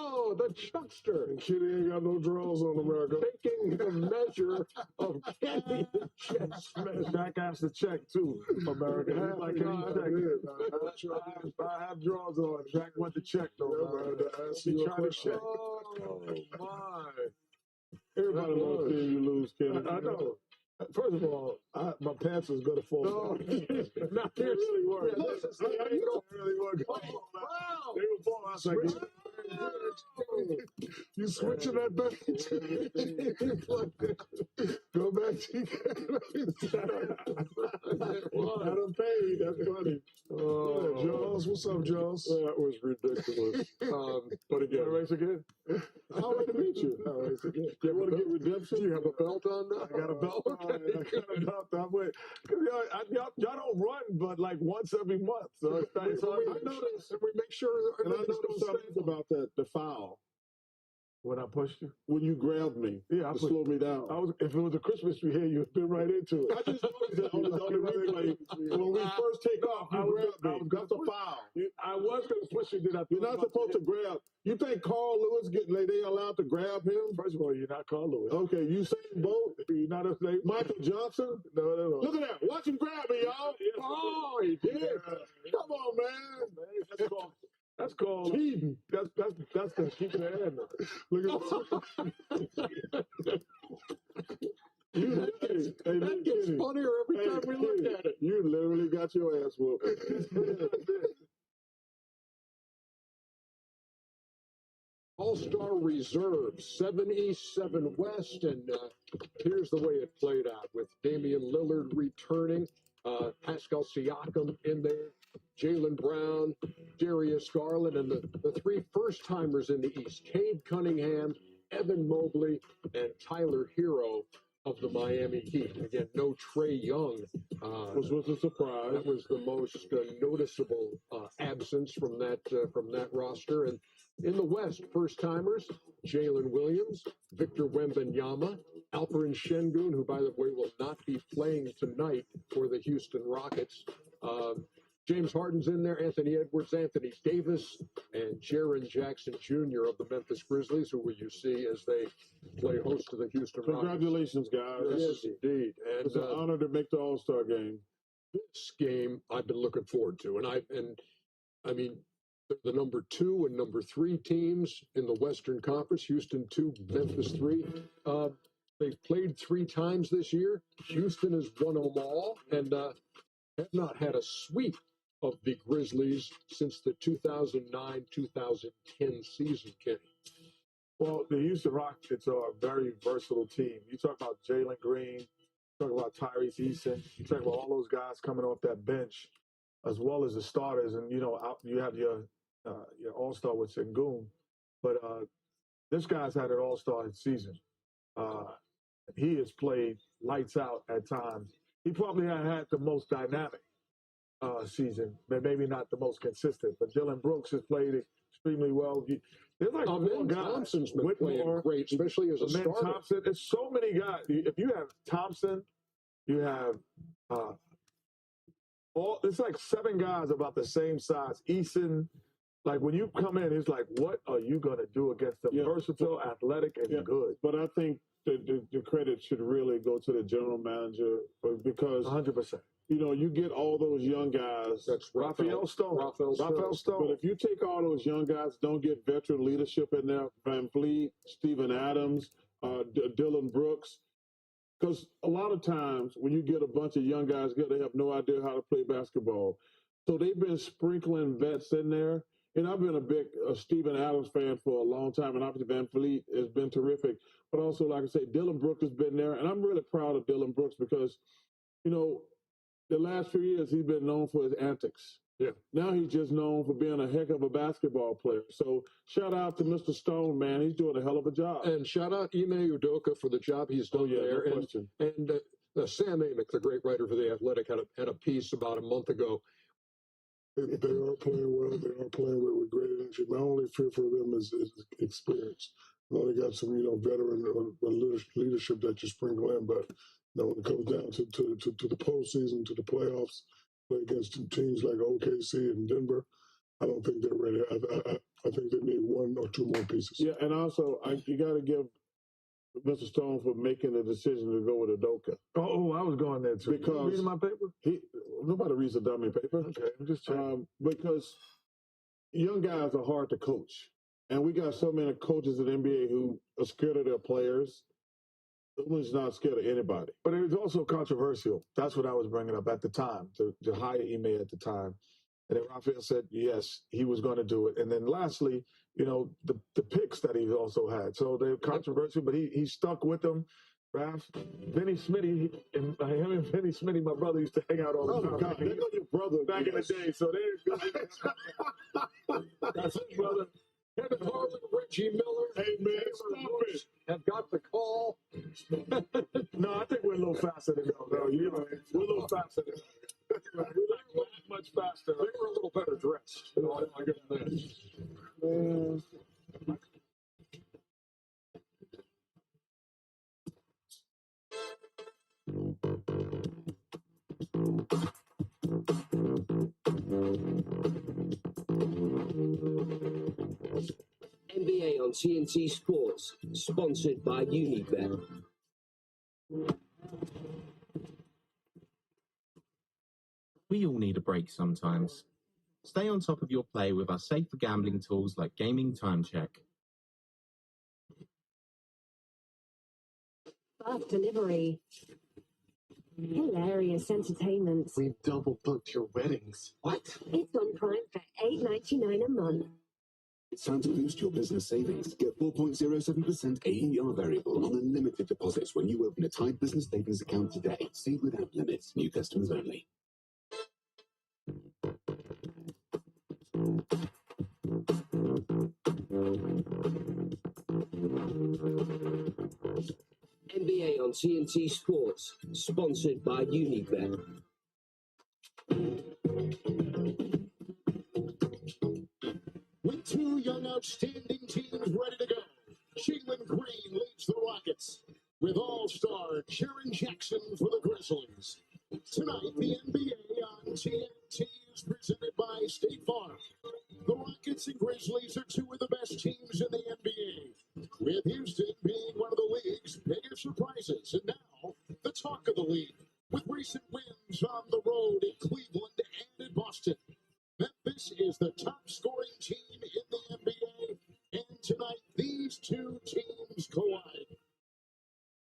Oh, the Chuckster. And Kenny ain't got no draws on America. Taking the measure of Kenny the chess man. Jack has to check, too, America. He's like, I have draws on. Jack went to check, though. He tried to check. Oh, my. Everybody loves seeing you lose, Kenny. I know. First of all, my pants was better for No, not They really were. Yeah, They really were. Wow. They were falling. I was like, you switching that thing? Go back to Adam Payne. That's funny. Oh, Jaws, what's up, Jaws? That was ridiculous. But again, race again? I'll wait to meet you. I'll race again. You want to get redemption? do you have a belt on now? I got a belt. Okay. I got a belt. I'm with. Y'all don't run, but like once every month. So it's hard. I noticed, And we make sure and I noticed something about that, the foul. When I pushed you? When you grabbed me Yeah, to slow me down. If it was a Christmas tree here, you'd been right into it. I just noticed that on the replay. When we first take off, you grabbed me. That's a foul. I was going to push you. You're not supposed to grab. You think Carl Lewis they allowed to grab him? First of all, you're not Carl Lewis. Okay, you say both. You're not a slave. Michael Johnson? No. Look at that. Watch him grab me, y'all. Oh, he did. Come on, man. That's called cheating. That's the keeping the hand. Look at That gets funnier every time we look at it. You literally got your ass whooped. All-Star Reserve, 7 East, 7 West, and here's the way it played out with Damian Lillard returning, Pascal Siakam in there, Jaylen Brown, Darius Garland, and the three first-timers in the East, Cade Cunningham, Evan Mobley, and Tyler Hero of the Miami Heat. Again, no Trae Young. Which was a surprise. That was the most noticeable absence from that roster. And in the West, first-timers, Jalen Williams, Victor Wembanyama, Alperen Şengün, who, by the way, will not be playing tonight for the Houston Rockets. James Harden's in there, Anthony Edwards, Anthony Davis, and Jaren Jackson Jr. of the Memphis Grizzlies, who you see as they play host to the Houston Rockets. Congratulations, guys. Yes, indeed. And it's an honor to make the All-Star game. This game I've been looking forward to, and I mean, the number 2 and number 3 teams in the Western Conference, Houston 2, Memphis 3. They've played 3 times this year. Houston has won them all, and have not had a sweep of the Grizzlies since the 2009-2010 season, Kenny. Well, the Houston Rockets are a very versatile team. You talk about Jalen Green, you talk about Tyrese Eason, you talk about all those guys coming off that bench, as well as the starters. And, you have your all-star with Sengun. But this guy's had an all-star season. He has played lights out at times. He probably had the most dynamic season, but maybe not the most consistent. But Dylan Brooks has played extremely well. There's like four guys. Thompson's been playing great, especially as a starter. Thompson. There's so many guys. If you have Thompson, you have it's like 7 guys about the same size. Eason, like when you come in, it's like, what are you going to do against them? Versatile, athletic, and good. But I think the credit should really go to the general manager because 100%. You get all those young guys. That's Raphael Stone. But if you take all those young guys, don't get veteran leadership in there, Van Vliet, Steven Adams, Dylan Brooks. Because a lot of times when you get a bunch of young guys, they have no idea how to play basketball. So they've been sprinkling vets in there. And I've been a big Steven Adams fan for a long time, and obviously Van Vliet has been terrific. But also, like I say, Dylan Brooks has been there, and I'm really proud of Dylan Brooks because, the last few years he's been known for his antics. Yeah. Now he's just known for being a heck of a basketball player. So shout out to Mr. Stone, man. He's doing a hell of a job. And shout out Ime Udoka for the job he's done there. No question. And Sam Amick, the great writer for The Athletic, had a piece about a month ago. They are playing well. They are playing with great energy. My only fear for them is experience. They got some, veteran leadership that you sprinkle in, but when it comes down to the postseason, to the playoffs, play against teams like OKC and Denver, I don't think they're ready. I think they need one or two more pieces. Yeah, and also you got to give Mr. Stone for making the decision to go with Udoka. Oh, I was going there too. Because reading my paper? Nobody reads a dummy paper. Okay, I'm just checking. Because young guys are hard to coach. And we got so many coaches in the NBA who are scared of their players. Who's not scared of anybody. But it was also controversial. That's what I was bringing up at the time, to hire Ime at the time. And then Raphael said, yes, he was going to do it. And then lastly, the picks that he also had. So they're controversial, but he stuck with them. Raph, Vinny Smitty, him and Vinny Smitty, my brother, used to hang out all the time. Oh, God, they know your brother. Back in the day, so That's it, brother. Kevin Harlan, Reggie Miller, Hey, man, stop it. have got the call. No, I think we're a little faster than them. No, we're a little faster than them. We're not much faster. They were a little better dressed. I give them that. NBA on TNT Sports, sponsored by Unibet. We all need a break sometimes. Stay on top of your play with our safer gambling tools like Gaming Time Check. Fast delivery. Hilarious entertainment. We've double booked your weddings. What? It's on Prime for $8.99 a month. It's time to boost your business savings. Get 4.07% AER variable on unlimited deposits when you open a Tide Business Savings account today. Save without limits. New customers only. NBA on TNT Sports, sponsored by Unibet. With two young outstanding teams ready to go, Jalen Green leads the Rockets with all-star Jaren Jackson for the Grizzlies. Tonight, the NBA on TNT is presented by State Farm. The Rockets and Grizzlies are two of the best teams in the NBA, with Houston being one of the league's biggest surprises. And now, the talk of the league, with recent wins on the road in Cleveland and in Boston. Memphis is the top scoring team in the NBA, and tonight these two teams collide.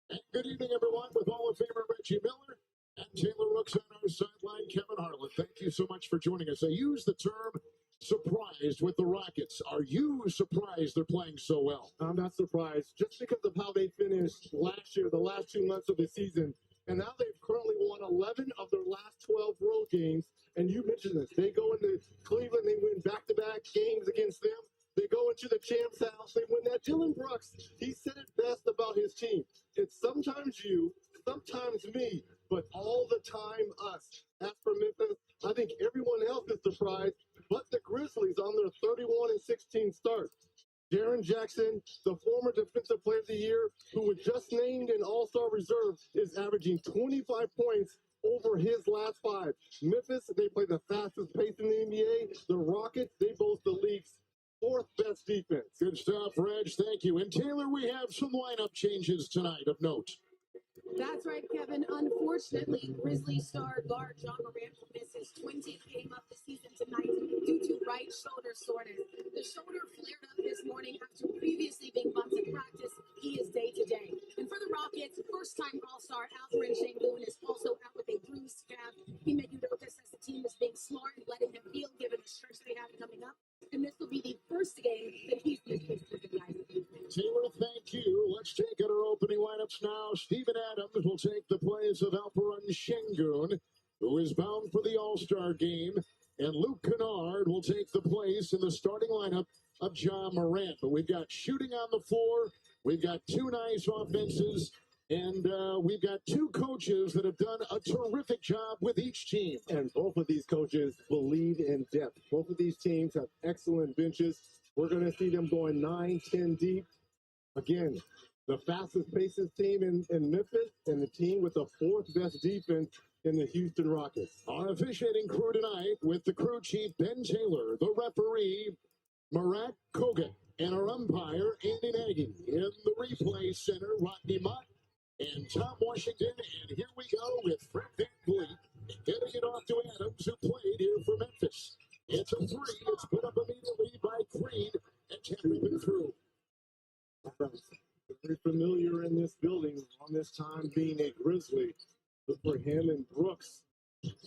And good evening, everyone, with Hall of Famer Reggie Miller and Taylor Rooks on our sideline, Kevin Harlan. Thank you so much for joining us. I use the term surprised with the Rockets. Are you surprised they're playing so well? I'm not surprised, just because of how they finished last year, the last 2 months of the season. And now they've currently won 11 of their last 12 road games. And you mentioned this. They go into Cleveland, they win back-to-back games against them. They go into the champ's house, they win that. Dylan Brooks, he said it best about his team. It's sometimes you, sometimes me, but all the time us. As for Memphis, I think everyone else is surprised, but the Grizzlies on their 31-16 start. Jaren Jackson, the former Defensive Player of the Year, who was just named an All-Star reserve, is averaging 25 points over his last 5. Memphis, they play the fastest pace in the NBA. The Rockets, they boast the league's 4th best defense. Good stuff, Reg. Thank you. And Taylor, we have some lineup changes tonight of note. That's right, Kevin. Unfortunately, Grizzlies star guard John Morant will miss his 20th game of the season tonight due to right shoulder soreness. The shoulder flared up this morning after previously being bumped in practice. He is day-to-day. And for the Rockets, first-time All-Star Alperen Sengun is also out with a bruised calf. Ime Udoka says the team is being smart and letting him heal given the stretch they have coming up. And this will be the first game that he's missed with the guys. Taylor, thank you. Let's take out our opening lineups now. Steven Adams will take the place of Alperen Sengun, who is bound for the All-Star game. And Luke Kennard will take the place in the starting lineup of John Morant. But we've got shooting on the floor. We've got two nice offenses. And we've got two coaches that have done a terrific job with each team. And both of these coaches believe in depth. Both of these teams have excellent benches. We're going to see them going 9-10 deep. Again, the fastest paced team in Memphis and the team with the 4th best defense in the Houston Rockets. Our officiating crew tonight with the crew chief, Ben Taylor, the referee, Marat Kogan, and our umpire, Andy Nagy. In the replay center, Rodney Mott and Tom Washington. And here we go with Fred VanVleet getting it off to Adams, who played here for Memphis. It's a three. It's put up immediately by Creed and tapping through. Very familiar in this building, on this time being a Grizzly. But for him and Brooks,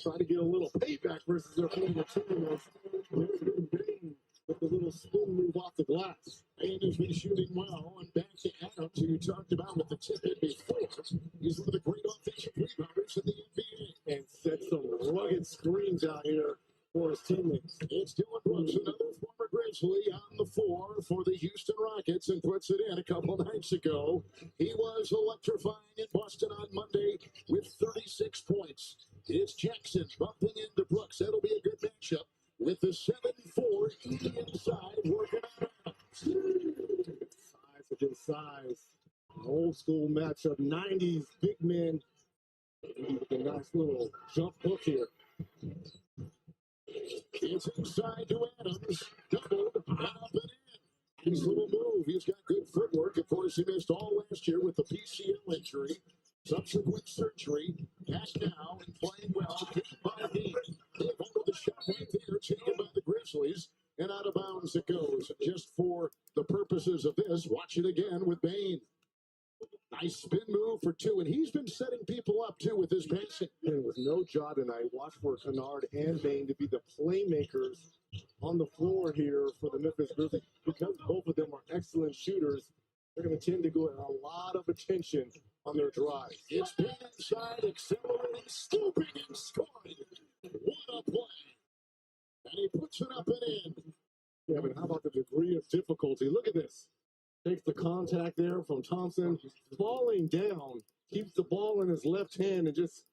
try to get a little payback versus their former team. With the little spin move off the glass. And has been shooting well. And back to Adams, who you talked about with the tip in before. He's one of the great offensive rebounders in the NBA. And set some rugged screens out here for his teammates. It's Dylan Brooks, another former Grizzly, on the floor for the Houston Rockets, and puts it in a couple nights ago. He was electrifying in Boston on Monday with 36 points. It's Jackson bumping into Brooks. That'll be a good matchup with the 7-4 inside working on. Size against size. An old school matchup. 90s big men with a nice little jump hook here. It's inside to Adams. Doubled, and up and in. Nice little move. He's got good footwork. Of course, he missed all last year with the PCL injury. Subsequent surgery. Back now and playing well. Kicked by Dean. They hold the shot right there. Taken by the Grizzlies. And out of bounds it goes. Just for the purposes of this, watch it again with Bain. Nice spin move for two, and he's been setting people up too with his passing. And with no job tonight, watch for Kennard and Bain to be the playmakers on the floor here for the Memphis Grizzlies. Because both of them are excellent shooters, they're going to tend to go at a lot of attention on their drives. It's Bain inside, accelerating, scooping, and scoring. What a play. And he puts it up and in. Yeah, but how about the degree of difficulty? Look at this. Takes the contact there from Thompson, falling down, keeps the ball in his left hand, and just,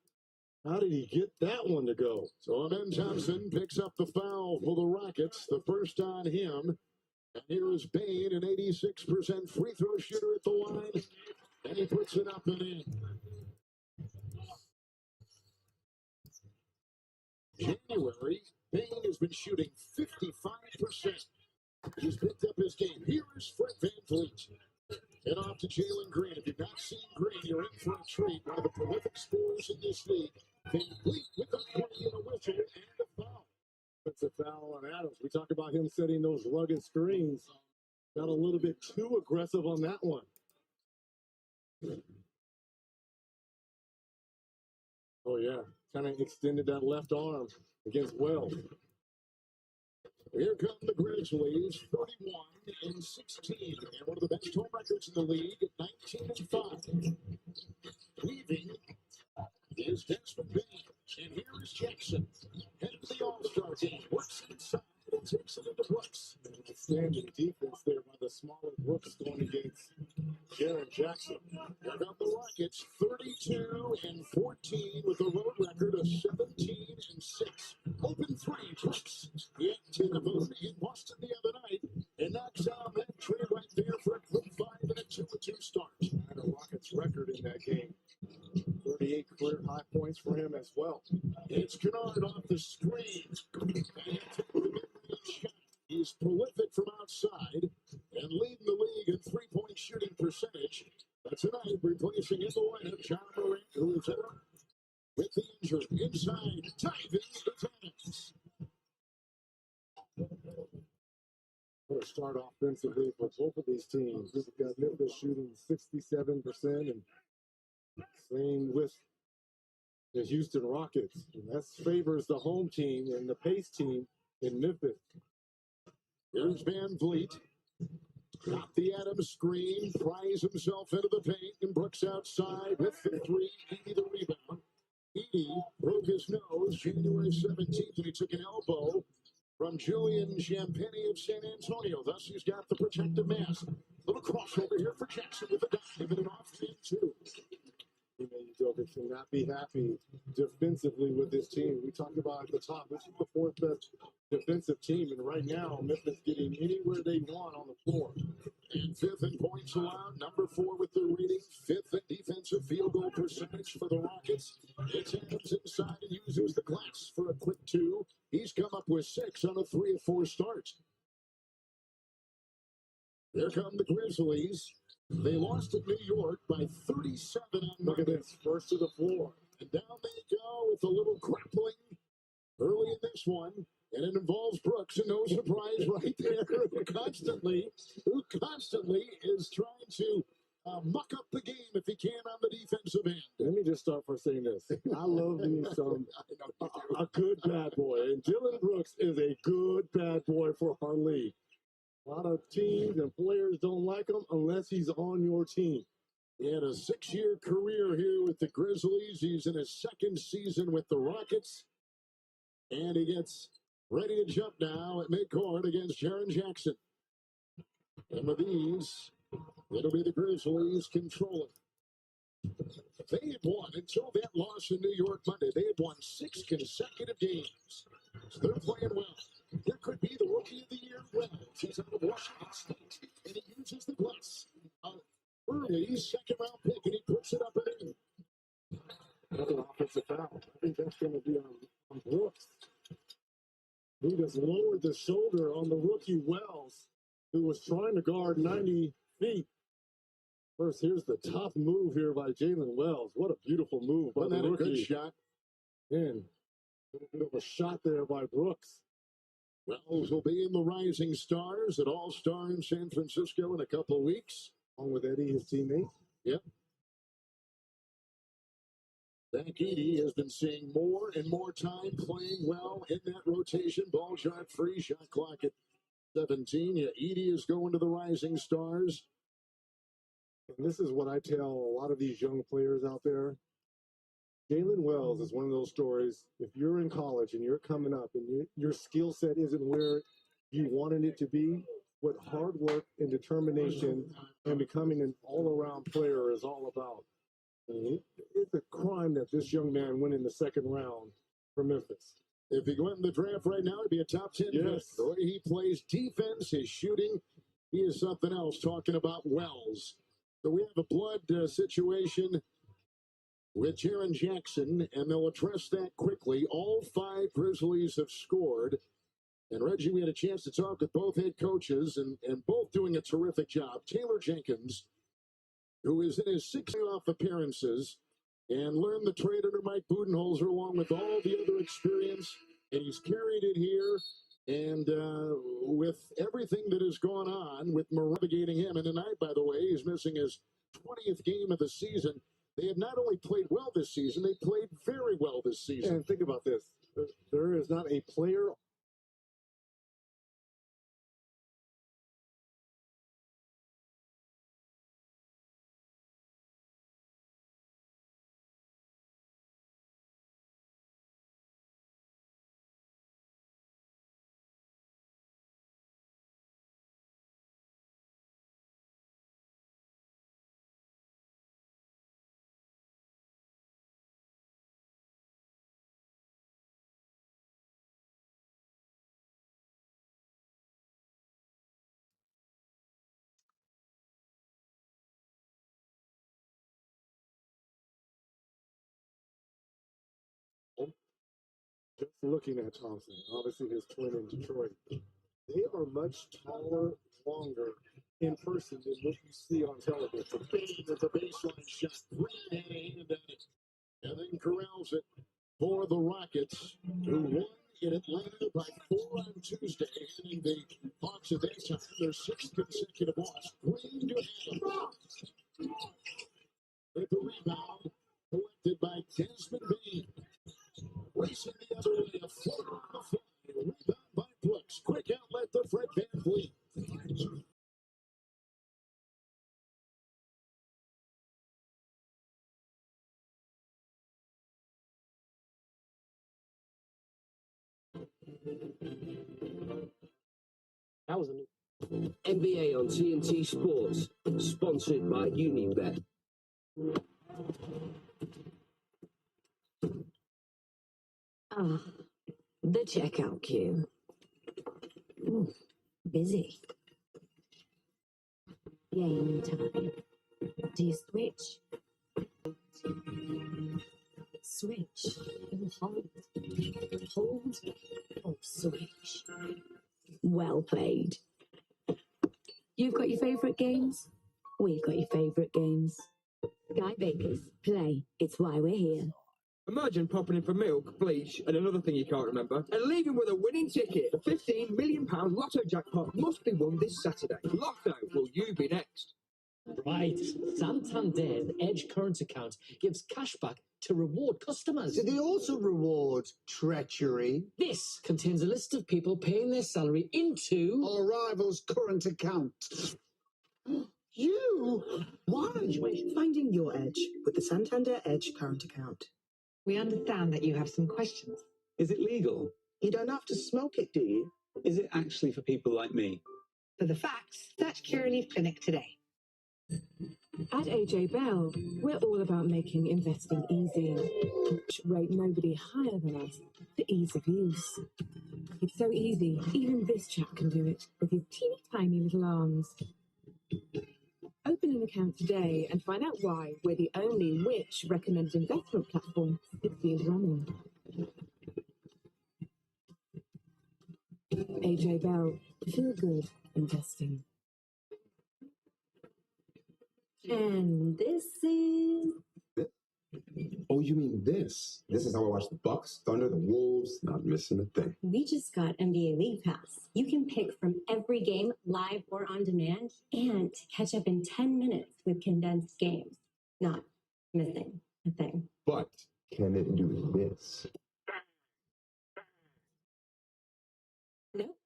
how did he get that one to go? So Ben Thompson picks up the foul for the Rockets, the first on him. And here is Bain, an 86% free throw shooter at the line, and he puts it up and in. January, Bain has been shooting 55%. He's picked up his game. Here is Fred VanVleet. And off to Jalen Green. If you've not seen Green, you're in for a treat. One of the prolific scorers in this league. VanVleet with a 20 and a whistle and a foul. That's a foul on Adams. We talked about him setting those rugged screens. Got a little bit too aggressive on that one. Oh, yeah. Kind of extended that left arm against Wells. Here come the Grizzlies, 31 and 16, and one of the best home records in the league, 19 and 5. Leaving is Desmond Bain, and here is Jackson. Head of the All-Star game, works inside and takes it into Brooks. Outstanding defense there by the smaller Brooks going against Jaren Jackson. Here come the Rockets, 32 and 14 with a road record of 17 and 6. Open three, Brooks. Hit the moon in Boston the other night and knocks out that trade right there for a quick 5 and a 2-2 start. And a Rockets record in that game. 38 career high points for him as well. It's Kennard off the screen. He's prolific from outside and leading the league in three-point shooting percentage. But tonight, replacing in the lineup, John Morant, who is out with the injury. Inside, diving, it's Adams. What a start offensively for both of these teams. We've got Memphis shooting 67%, and same with the Houston Rockets. And that favors the home team and the pace team in Memphis. Here's VanVleet. Got the Adams screen, pries himself into the paint, and Brooks outside with the three. Edie the rebound. Edie broke his nose January 17th, and he took an elbow from Julian Champagny of San Antonio. Thus, he's got the protective mask. Little crossover here for Jackson with a dive and an off-hand two. Jokic cannot be happy defensively with this team. We talked about at the top, this is the fourth best defensive team, and right now Memphis getting anywhere they want on the floor. And fifth in points allowed, number 4 with the rating, fifth in defensive field goal percentage for the Rockets. It's Adams inside and uses the glass for a quick 2. He's come up with 6 on a 3 of 4 start. Here come the Grizzlies. They lost to New York by 37 on Look at Monday. this, first to the floor. And down they go with a little grappling early in this one. And it involves Brooks, and no surprise right there, who constantly is trying to muck up the game if he can on the defensive end. Let me just start by saying this. I love me some a good bad boy. And Dylan Brooks is a good bad boy for our league. A lot of teams and players don't like him unless he's on your team. He had a 6-year career here with the Grizzlies. He's in his second season with the Rockets. And he gets ready to jump now at midcourt against Jaren Jackson. And with these, it'll be the Grizzlies controlling. They had won, until that loss in New York Monday, they had won 6 consecutive games. So they're playing well. Here could be the Rookie of the Year Wells. He's out of Washington State, and he uses the glass. Early second-round pick, and he puts it up and in. Another offensive foul. I think that's going to be on Brooks. He just lowered the shoulder on the rookie Wells, who was trying to guard 90 feet. First, here's the top move here by Jalen Wells. What a beautiful move by the rookie. A good shot. And a bit of a shot there by Brooks. Wells will be in the Rising Stars at All-Star in San Francisco in a couple of weeks. Along with Eddie, his teammate. Yep. Zach Edey has been seeing more and more time playing well in that rotation. Ball shot free, shot clock at 17. Yeah, Edey is going to the Rising Stars. And this is what I tell a lot of these young players out there. Jalen Wells is one of those stories. If you're in college and you're coming up and your skill set isn't where you wanted it to be, what hard work and determination and becoming an all-around player is all about. And it's a crime that this young man went in the second round for Memphis. If he went in the draft right now, he'd be a top 10 pick. The way he plays defense, his shooting, he is something else. Talking about Wells. So we have a blood situation with Jaren Jackson, and they'll address that quickly. All 5 Grizzlies have scored. And Reggie, we had a chance to talk with both head coaches, and both doing a terrific job. Taylor Jenkins, who is in his 6 playoff appearances, and learned the trade under Mike Budenholzer along with all the other experience, and he's carried it here. And with everything that has gone on with navigating him, and tonight, by the way, he's missing his 20th game of the season. They have not only played well this season, they played very well this season. And think about this. There is not a player just looking at Thompson, obviously his twin in Detroit. They are much taller, longer in person than what you see on television. Bain with the baseline shot. Green had a hand at it. And then corrals it for the Rockets, who won in Atlanta by 4 on Tuesday, handing the Hawks at that time their 6th consecutive loss. Green to Adams. With the rebound, collected by Desmond Bain. Racing the other way, a floater on the fly. Rebound by Brooks. Quick outlet to Fred VanVleet. That was a new NBA on TNT Sports, sponsored by Unibet. Ah, the checkout queue. Ooh, busy. Game time. Do you switch? Switch. Hold. Hold. Or switch. Well played. You've got your favourite games? We've got your favourite games. Guy Baker's Play. It's why we're here. Imagine popping in for milk, bleach, and another thing you can't remember, and leaving with a winning ticket. The £15 million lotto jackpot must be won this Saturday. Locked out, will you be next? Right. Santander's Edge current account gives cashback to reward customers. Do they also reward treachery? This contains a list of people paying their salary into our rival's current account. You? Why? Finding your edge with the Santander Edge current account. We understand that you have some questions. Is it legal? You don't have to smoke it, do you? Is it actually for people like me? For the facts, search Curaleaf Clinic today. At AJ Bell, we're all about making investing easy. Rate nobody higher than us for ease of use. It's so easy, even this chap can do it with his teeny tiny little arms. Open an account today and find out why we're the only which recommended investment platform 6 years running. AJ Bell, feel good investing. And this is... Oh, you mean this? This is how I watch the Bucks, Thunder, the Wolves, not missing a thing. We just got NBA League Pass. You can pick from every game, live or on demand, and catch up in 10 minutes with condensed games. Not missing a thing. But can it do this? Nope.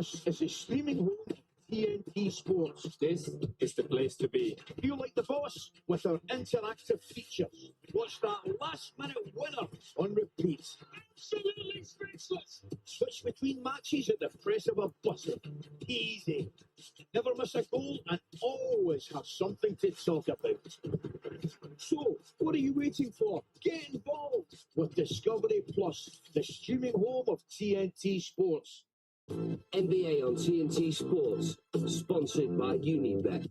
It's a streaming home of TNT Sports. This is the place to be. Feel like the boss with our interactive features. Watch that last-minute winner on repeat. Absolutely speechless. Switch between matches at the press of a button. Easy. Never miss a goal and always have something to talk about. So, what are you waiting for? Get involved with Discovery Plus, the streaming home of TNT Sports. NBA on TNT Sports, sponsored by Unibet.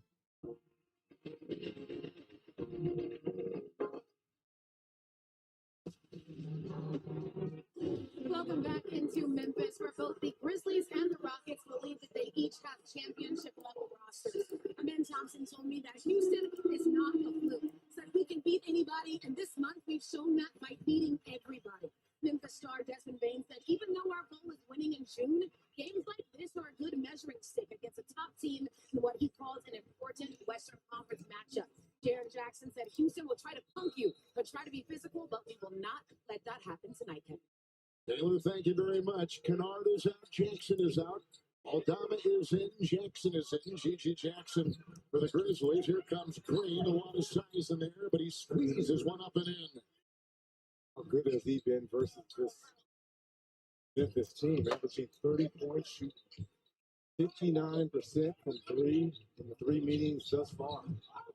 Welcome back into Memphis, where both the Grizzlies and the Rockets believe that they each have championship-level rosters. Amin Thompson told me that Houston is not a fluke. Said we can beat anybody, and this month we've shown that by beating everybody. Memphis star Desmond Bain said, even though our goal is winning in June, games like this are a good measuring stick against a top team in what he calls an important Western Conference matchup. Jaren Jackson said, Houston will try to punk you, but try to be physical, but we will not let that happen tonight, Kevin. Taylor, thank you very much. Kennard is out. Jackson is out. Aldama is in. Jackson is in. G.G. Jackson for the Grizzlies. Here comes Green. A lot of size in there, but he squeezes one up and in. How good has he been versus this Memphis team? Averaging 30 points, shooting 59% from three in the three meetings thus far.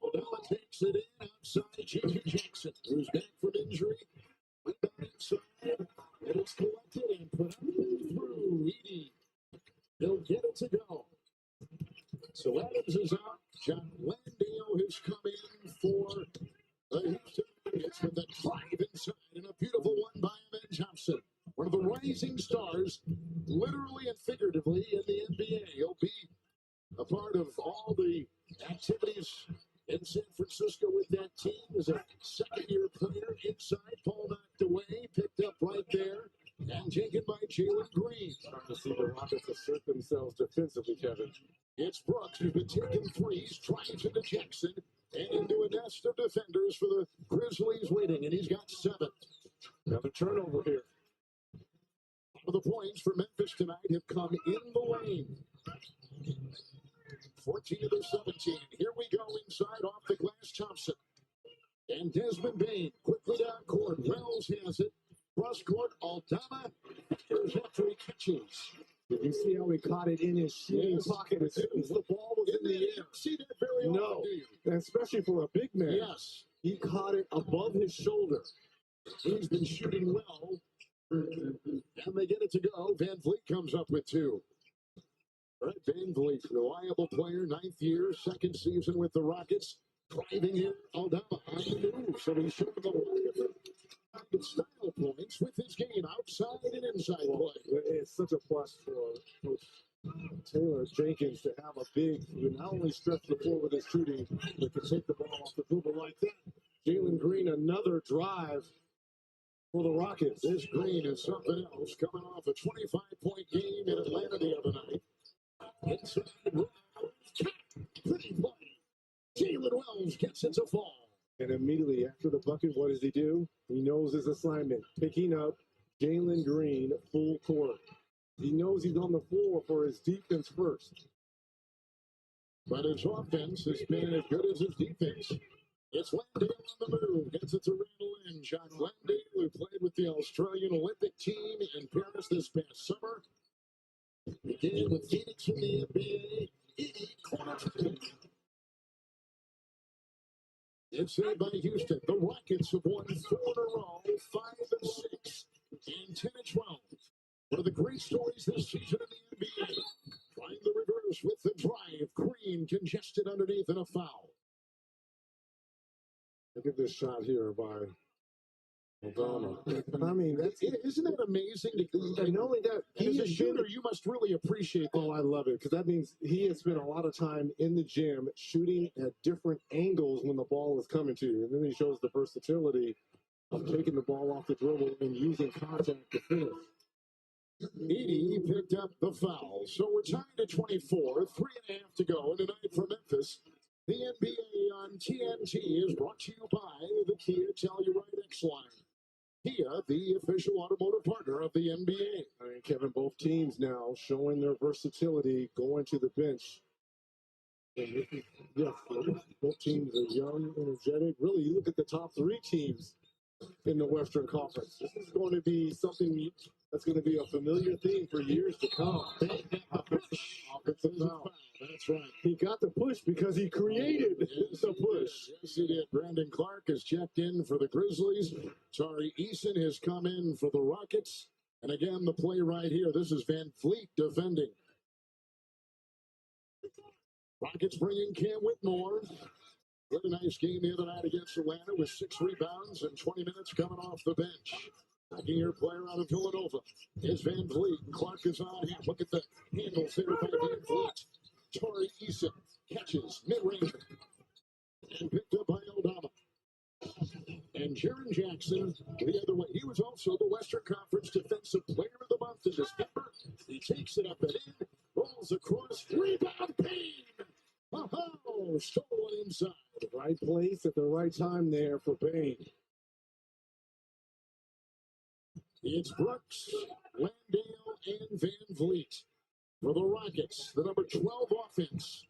Aldama takes it in outside G.G. Jackson, who's back from injury. Went back inside, and it's collected and put up through Edie. He'll get it to go. So Adams is out. John Landale has come in for the Houston Rockets with a drive inside and a beautiful one by Amin Thompson. One of the rising stars, literally and figuratively, in the NBA. He'll be a part of all the activities in San Francisco with that team as a second-year player inside. Paul knocked away, picked up right there, and taken by Jalen Green. Starting to see the Rockets assert themselves defensively, Kevin. It's Brooks who's been taking threes, drives into Jackson, and into a nest of defenders for the Grizzlies waiting, and he's got 7. Another turnover here. All of the points for Memphis tonight have come in the lane. 14 of the 17. Here we go inside off the glass. Thompson. And Desmond Bain quickly down court. Wells has it. Cross court. Aldama. Here's after he catches. Did you see how he caught it in his shooting pocket as soon as the ball was in the air? See that very often, do you? Especially for a big man. Yes. He caught it above his shoulder. He's been shooting well. And And they get it to go. Van Vliet comes up with 2. All right, Van Vliet, reliable player, 9th year, 2nd season with the Rockets. Driving here, Aldama on the move. So he's showing the Rockets style points with his game outside and inside play. It's such a plus for Coach Taylor Jenkins to have a big who not only stretch the floor with his shooting, but can take the ball off the dribble like that. Jalen Green, another drive for the Rockets. This Green is something else, coming off a 25-point game in Atlanta the other night. Inside, pretty play. Jalen Wells gets it to fall. And immediately after the bucket, what does he do? He knows his assignment, picking up Jalen Green full court. He knows he's on the floor for his defense first. But his offense has been as good as his defense. It's Landale on the move. Gets it to Randall Lynch. John Landale, who played with the Australian Olympic team in Paris this past summer. Began with Phoenix in the NBA. Corner. It's saved by Houston. The Rockets have won 4 in a row, 5 and 6, and 10 and 12. One of the great stories this season in the NBA. Trying the reverse with the drive. Green congested underneath and a foul. Look at this shot here by Aldama. I mean, Isn't that amazing? And not only that, As a shooter, you must really appreciate that. Oh, I love it, because that means he has spent a lot of time in the gym shooting at different angles when the ball is coming to you. And then he shows the versatility of taking the ball off the dribble and using contact to finish. Edey picked up the foul. So we're tied at 24, 3.5 to go tonight for Memphis. The NBA on TNT is brought to you by the Kia Telluride X-Line. Kia, the official automotive partner of the NBA. I mean, Kevin, both teams now showing their versatility going to the bench. And this is, yes, both teams are young, energetic. Really, you look at the top 3 teams in the Western Conference. This is going to be something that's going to be a familiar theme for years to come. Offensive foul. That's right. He got the push because he created the push. Yes, he did. Brandon Clark has checked in for the Grizzlies. Tari Eason has come in for the Rockets. And again, the play right here. This is Van Vliet defending. Rockets bring in Cam Whitmore. Really nice game the other night against Atlanta with 6 rebounds and 20 minutes coming off the bench. Second-year player out of Villanova is Van Vliet. Clark is on him. Look at the handles there by Van Vliet. Tari Eason catches mid-range and picked up by Aldama. And Jaren Jackson the other way. He was also the Western Conference Defensive Player of the Month in December. He takes it up and in, rolls across, rebound Payne. Oh, stolen inside. The right place at the right time there for Payne. It's Brooks, Landale, and Van Vliet. For the Rockets, the number 12 offense.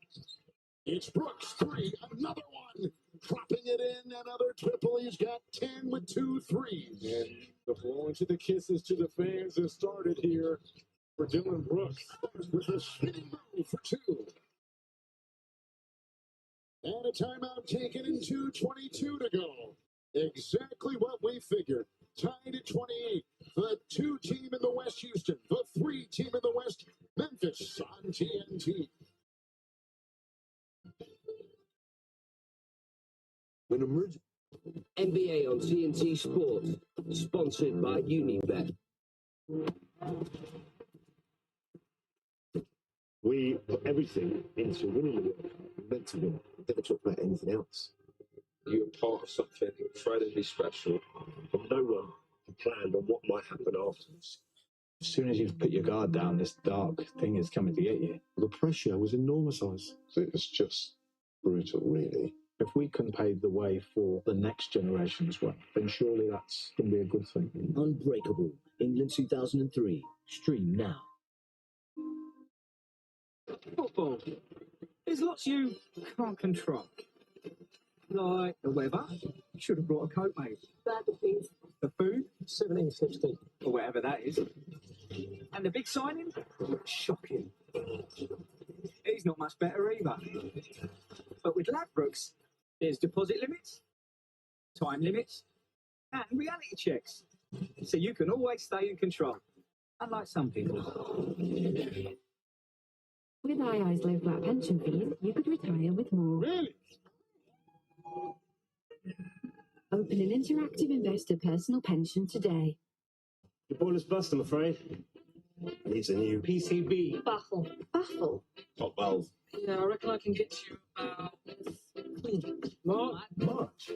It's Brooks, 3, another one. Dropping it in, another triple. He's got 10 with 2 threes. And the blowing to the kisses to the fans has started here for Dylan Brooks. With a spinning move for 2. And a timeout taken in 2:22 to go. Exactly what we figured. Tied at 28. The 2 team in the West, Houston. The 3 team in the West, Memphis on TNT. When emerging NBA on TNT Sports, sponsored by Unibet. We put everything into winning the World Cup. We meant to win. We never talked about anything else. You're part of something incredibly special. And no one planned on what might happen afterwards. As soon as you've put your guard down, this dark thing is coming to get you. The pressure was enormous. It's just brutal, really. If we can pave the way for the next generation as well, then surely that's going to be a good thing. Unbreakable, England 2003. Stream now. Football. There's lots you can't control. Like the weather. Should have brought a coat, mate. The food. 1760. Or whatever that is. And the big signing? Shocking. He's not much better either. But with Ladbrokes, there's deposit limits, time limits, and reality checks. So you can always stay in control. unlike some people. With II's low flat pension fees, you could retire with more. Really? Open an interactive investor personal pension today. Your boiler's bust, I'm afraid. Needs a new PCB. Baffle. Baffle. Top valve. Yeah, I reckon I can get you about March.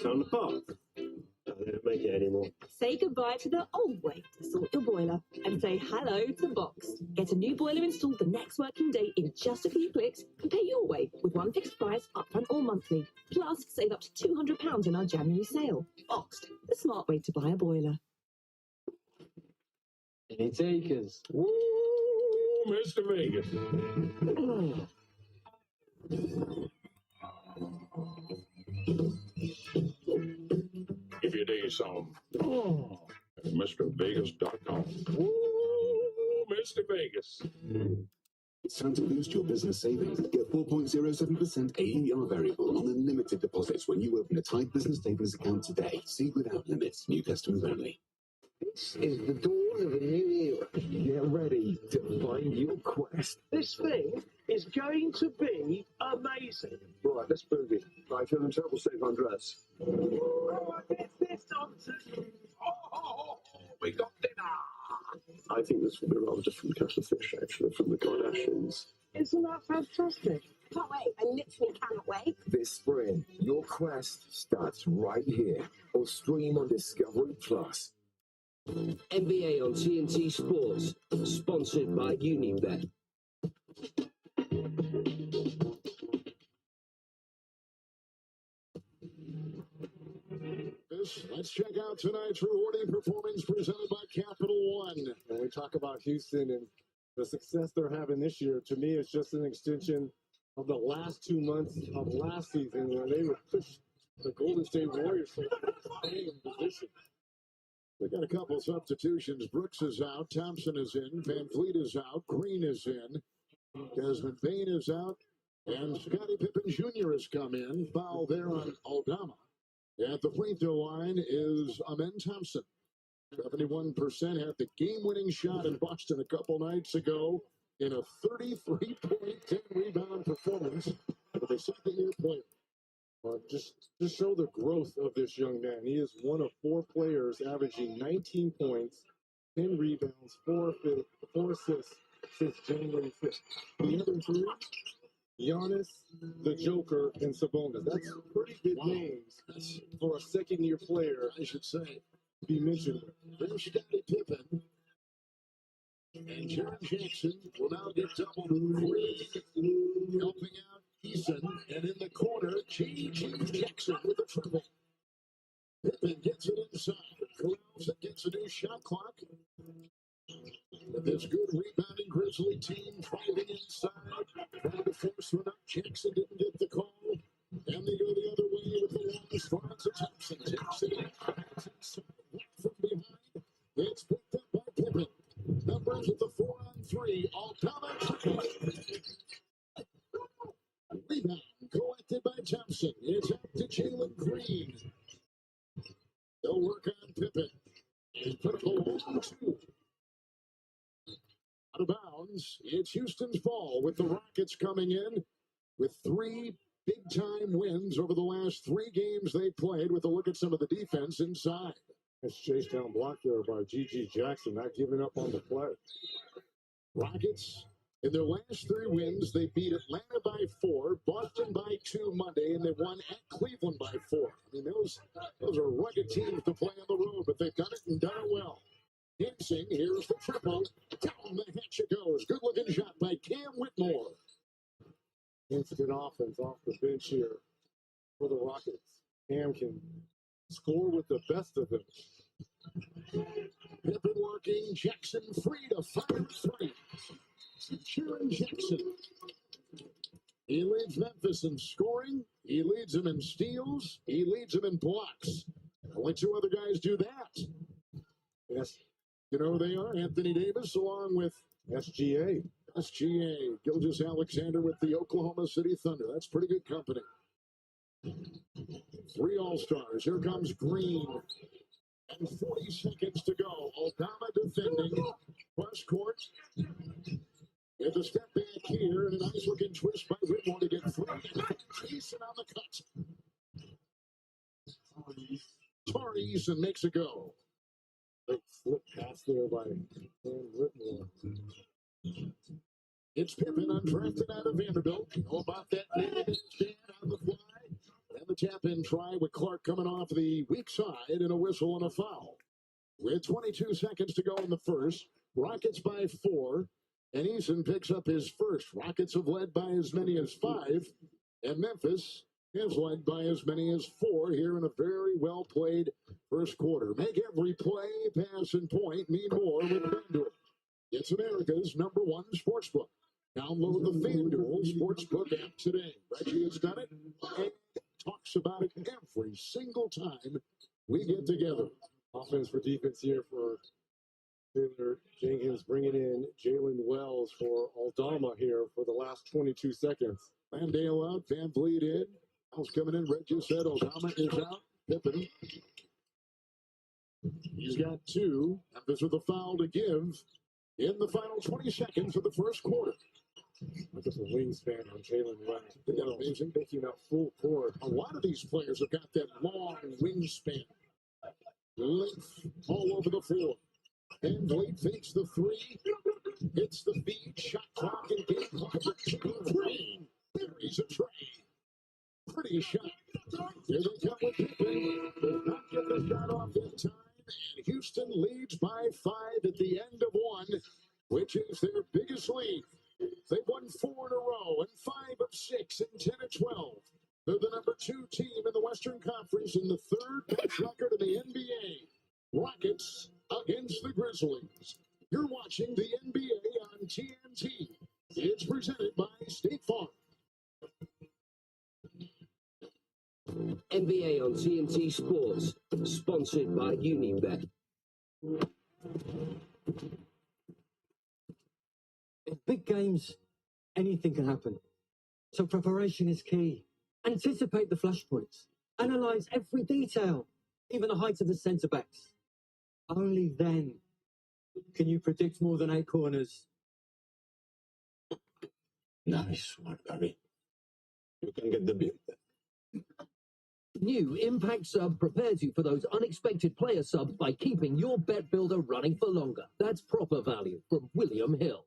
Down the park. No, they don't make it anymore. Say goodbye to the old way to sort your boiler and say hello to Box. Get a new boiler installed the next working day in just a few clicks and pay your way with one fixed price upfront or monthly. Plus, save up to £200 in our January sale. Boxed, the smart way to buy a boiler. any takers. Whoa, Mr. Vegas. If you need some, MrVegas.com. Whoa, Mr. Vegas. It's time to boost your business savings. Get 4.07% AER variable on unlimited deposits when you open a Tide Business Savings account today. See without limits. New customers only. This is the dawn of a new era. Get ready to find your quest. This thing is going to be amazing. Right, let's move it. Right, feeling terrible, Steve Andres. We got dinner. I think this will be rather different kettle of fish, actually, from the Kardashians. Isn't that fantastic? Can't wait. I literally cannot wait. This spring, your quest starts right here, or stream on Discovery Plus. NBA on TNT Sports, sponsored by Unibet. Let's check out tonight's rewarding performance presented by Capital One. When we talk about Houston and the success they're having this year, to me, it's just an extension of the last 2 months of last season where they would push the Golden State Warriors to stay in position. We got a couple substitutions. Brooks is out. Thompson is in. Van Fleet is out. Green is in. Desmond Bain is out. And Scottie Pippen Jr. has come in. Foul there on Aldama. At the free throw line is Amen Thompson. 71% had the game-winning shot in Boston a couple nights ago in a 33-point, 10-rebound performance with a second-year player. Just show the growth of this young man. He is one of 4 players averaging 19 points, 10 rebounds, 4 assists since January 5th. The other 3, Giannis, the Joker, and Sabonis. That's pretty good names for a second-year player, I should say. to be mentioned. There's Scottie Pippen. And Jaren Jackson will now get double three. Helping out Eason. And in the corner, J.J. Jackson with a triple. Pippen gets it inside. Corrals it, gets a new shot clock. With this good rebounding Grizzly team driving inside. Trying to force one up. Jackson didn't get the call. And they go the other way with the long stride to Thompson. Takes it in. From behind. It's picked up by Pippen. Numbers at the 4-on-3. Aldama. Rebound collected by Thompson. It's out to Jalen Green. They'll work on Pippen. And put up a long 2. Out of bounds. It's Houston's ball with the Rockets coming in with 3 big-time wins over the last 3 games they played with a look at some of the defense inside. That's chase down block there by G.G. Jackson, not giving up on the play. Rockets, in their last 3 wins, they beat Atlanta by 4, Boston by 2 Monday, and they won at Cleveland by 4. I mean, those are rugged teams to play on the road, but they've done it and done it well. Dancing, here's the triple. Down the hatch it goes. Good-looking shot by Cam Whitmore. Instant offense off the bench here for the Rockets. Cam can score with the best of them. Pippen working. Jackson free to fire 3. Jaren Jackson. He leads Memphis in scoring. He leads them in steals. He leads them in blocks. Only 2 other guys do that. Yes. You know who they are? Anthony Davis along with SGA. Gilgeous Alexander with the Oklahoma City Thunder. That's pretty good company. 3 All-Stars. Here comes Green. And 40 seconds to go. Aldama defending. Great slip pass there by Dan Whitmore. It's Pippen, undrafted out of Vanderbilt. You know about that name stand on the fly. And the tap-in try with Clark coming off the weak side and a whistle and a foul. With 22 seconds to go in the first, Rockets by 4, and Eason picks up his first. Rockets have led by as many as 5, and Memphis is led by as many as 4 here in a very well-played first quarter. Make every play, pass, and point mean more with FanDuel. It's America's #1 sportsbook. Download the FanDuel Sportsbook app today. Reggie has done it and talks about it every single time we get together. Offense for defense here for Taylor Jenkins, bringing in Jalen Wells for Aldama here for the last 22 seconds. Landale out, Van Vliet in. Wells coming in. Reggie said Aldama is out. Pippen. He's got 2. Memphis with a foul to give in the final 20 seconds of the first quarter. Look at the wingspan on Jalen Wells. Isn't that amazing? Picking up full court. A lot of these players have got that long wingspan. Length all over the floor. Van Vliet fakes the 3. Hits the feed. Shot clock and game clock. Green buries a tray. Pretty shot. Here they come with Pippen. Does not get the shot off in time. And Houston leads by 5 at the end of 1, which is their biggest lead. They've won 4 in a row and 5 of 6 and 10 of 12. They're the #2 team in the Western Conference and the 3rd best record in the NBA. Rockets against the Grizzlies. You're watching the NBA on TNT. It's presented by State Farm. NBA on TNT Sports, sponsored by Unibet. In big games, anything can happen. So preparation is key. Anticipate the flashpoints. Analyze every detail, even the height of the centre backs. Only then can you predict more than 8 corners. Nice one, Barry. You can get the bill. New Impact Sub prepares you for those unexpected player subs by keeping your bet builder running for longer. That's proper value from William Hill.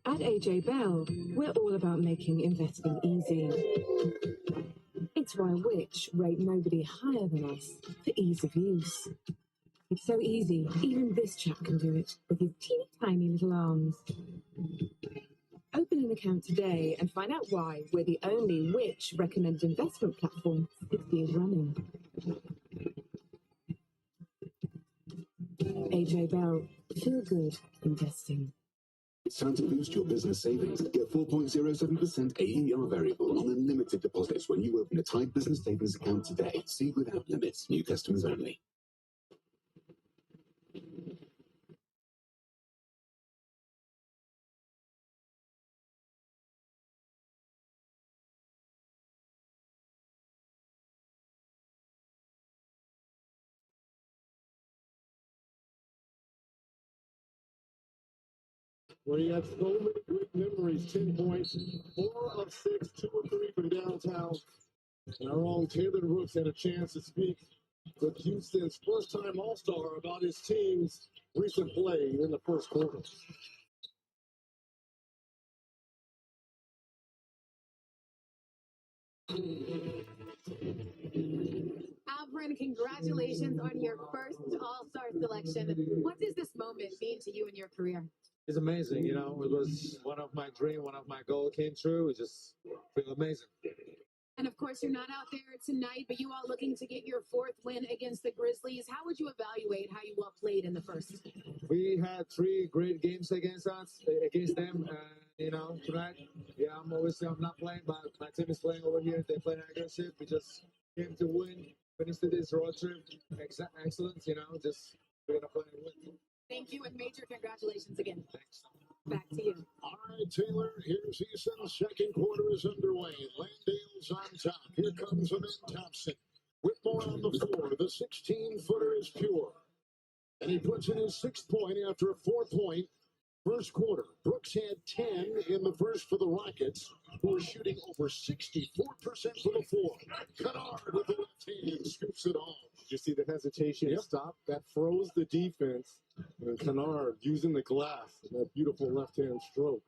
At AJ Bell, we're all about making investing easy. It's why Which rate nobody higher than us for ease of use. It's so easy, even this chap can do it with his teeny tiny little arms. Open an account today and find out why we're the only Which recommended investment platform 6 years running. AJ Bell, feel good investing. It's time to boost your business savings. Get 4.07% AER variable on unlimited deposits when you open a Tide Business Savings account today. See without limits. New customers only. Where you have so many great memories. 10 points, 4 of 6, 2 of 3 from downtown. And our own Taylor Brooks had a chance to speak with Houston's first-time All-Star about his team's recent play in the first quarter. Alfred, congratulations on your first All-Star selection. What does this moment mean to you in your career? It's amazing, you know. It was one of my dreams, one of my goals came true. It just feel amazing. And of course, you're not out there tonight, but you all looking to get your 4th win against the Grizzlies. How would you evaluate how you all played in the first? We had 3 great games against them. You know, tonight, yeah, I'm not playing, but my team is playing over here. They're playing aggressive. We just came to win, finished this road trip. Excellent, you know, just we're going to play and win. Thank you, and major congratulations again. Thanks. Back to you. All right, Taylor, here's Eason's second quarter is underway. Landale's on top. Here comes Amin Thompson. Whitmore on the floor. The 16-footer is pure. And he puts in his 6th point after a 4-point First quarter, Brooks had 10 in the first for the Rockets, who are shooting over 64% from the floor. Kennard with the left hand scoops it off. You see the hesitation stop? That froze the defense. And Kennard using the glass and that beautiful left-hand stroke.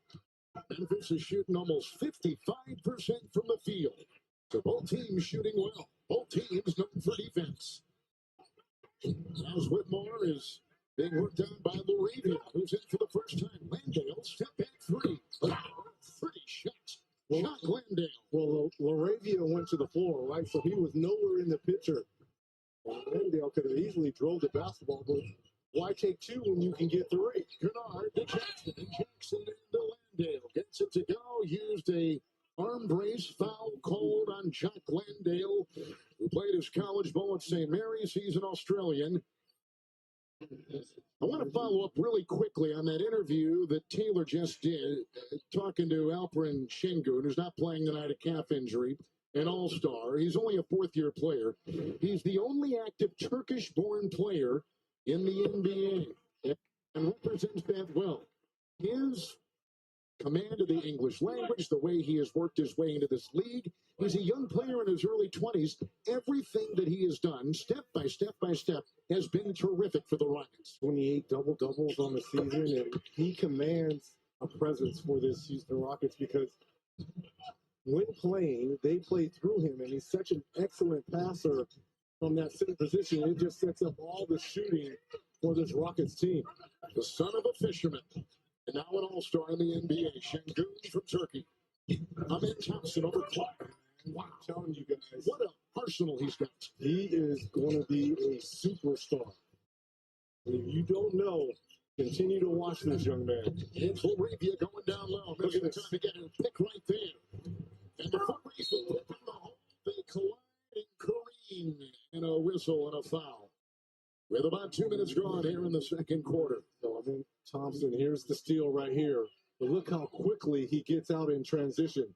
Memphis is shooting almost 55% from the field. So both teams shooting well. Both teams known for defense. As Whitmore is being worked on by Laravia, who's in for the first time. Landale, step back three. Pretty shot. Shot Landale. Well, Laravia went to the floor, right? So he was nowhere in the picture. Landale could have easily drove the basketball, but why take two when you can get three? Kennard to Jackson, and Jackson into Landale. Gets it to go. Used a arm brace foul called on Jock Landale, who played his college ball at St. Mary's. He's an Australian. I want to follow up really quickly on that interview that Taylor just did, talking to Alperen Şengün, who's not playing tonight, a calf injury, an all-star. He's only a fourth-year player. He's the only active Turkish-born player in the NBA and represents that well. His command of the English language, the way he has worked his way into this league. He's a young player in his early 20s. Everything that he has done, step by step by step, has been terrific for the Rockets. 28 double-doubles on the season, and he commands a presence for this Houston Rockets because when playing, they play through him, and he's such an excellent passer from that center position. It just sets up all the shooting for this Rockets team. The son of a fisherman, and now an all-star in the NBA, Şengün from Turkey. Ahmed Thompson over Clark. Wow. I'm telling you guys, what an arsenal he's got. He is going to be a superstar. And if you don't know, continue to watch this young man. It's Laravia going down low. Look at the time to get a pick right there. And the foot race will tip in the hole. They collide and careen. And a whistle and a foul. With about 2 minutes gone here in the second quarter. So, I mean, Thompson, here's the steal right here. But look how quickly he gets out in transition.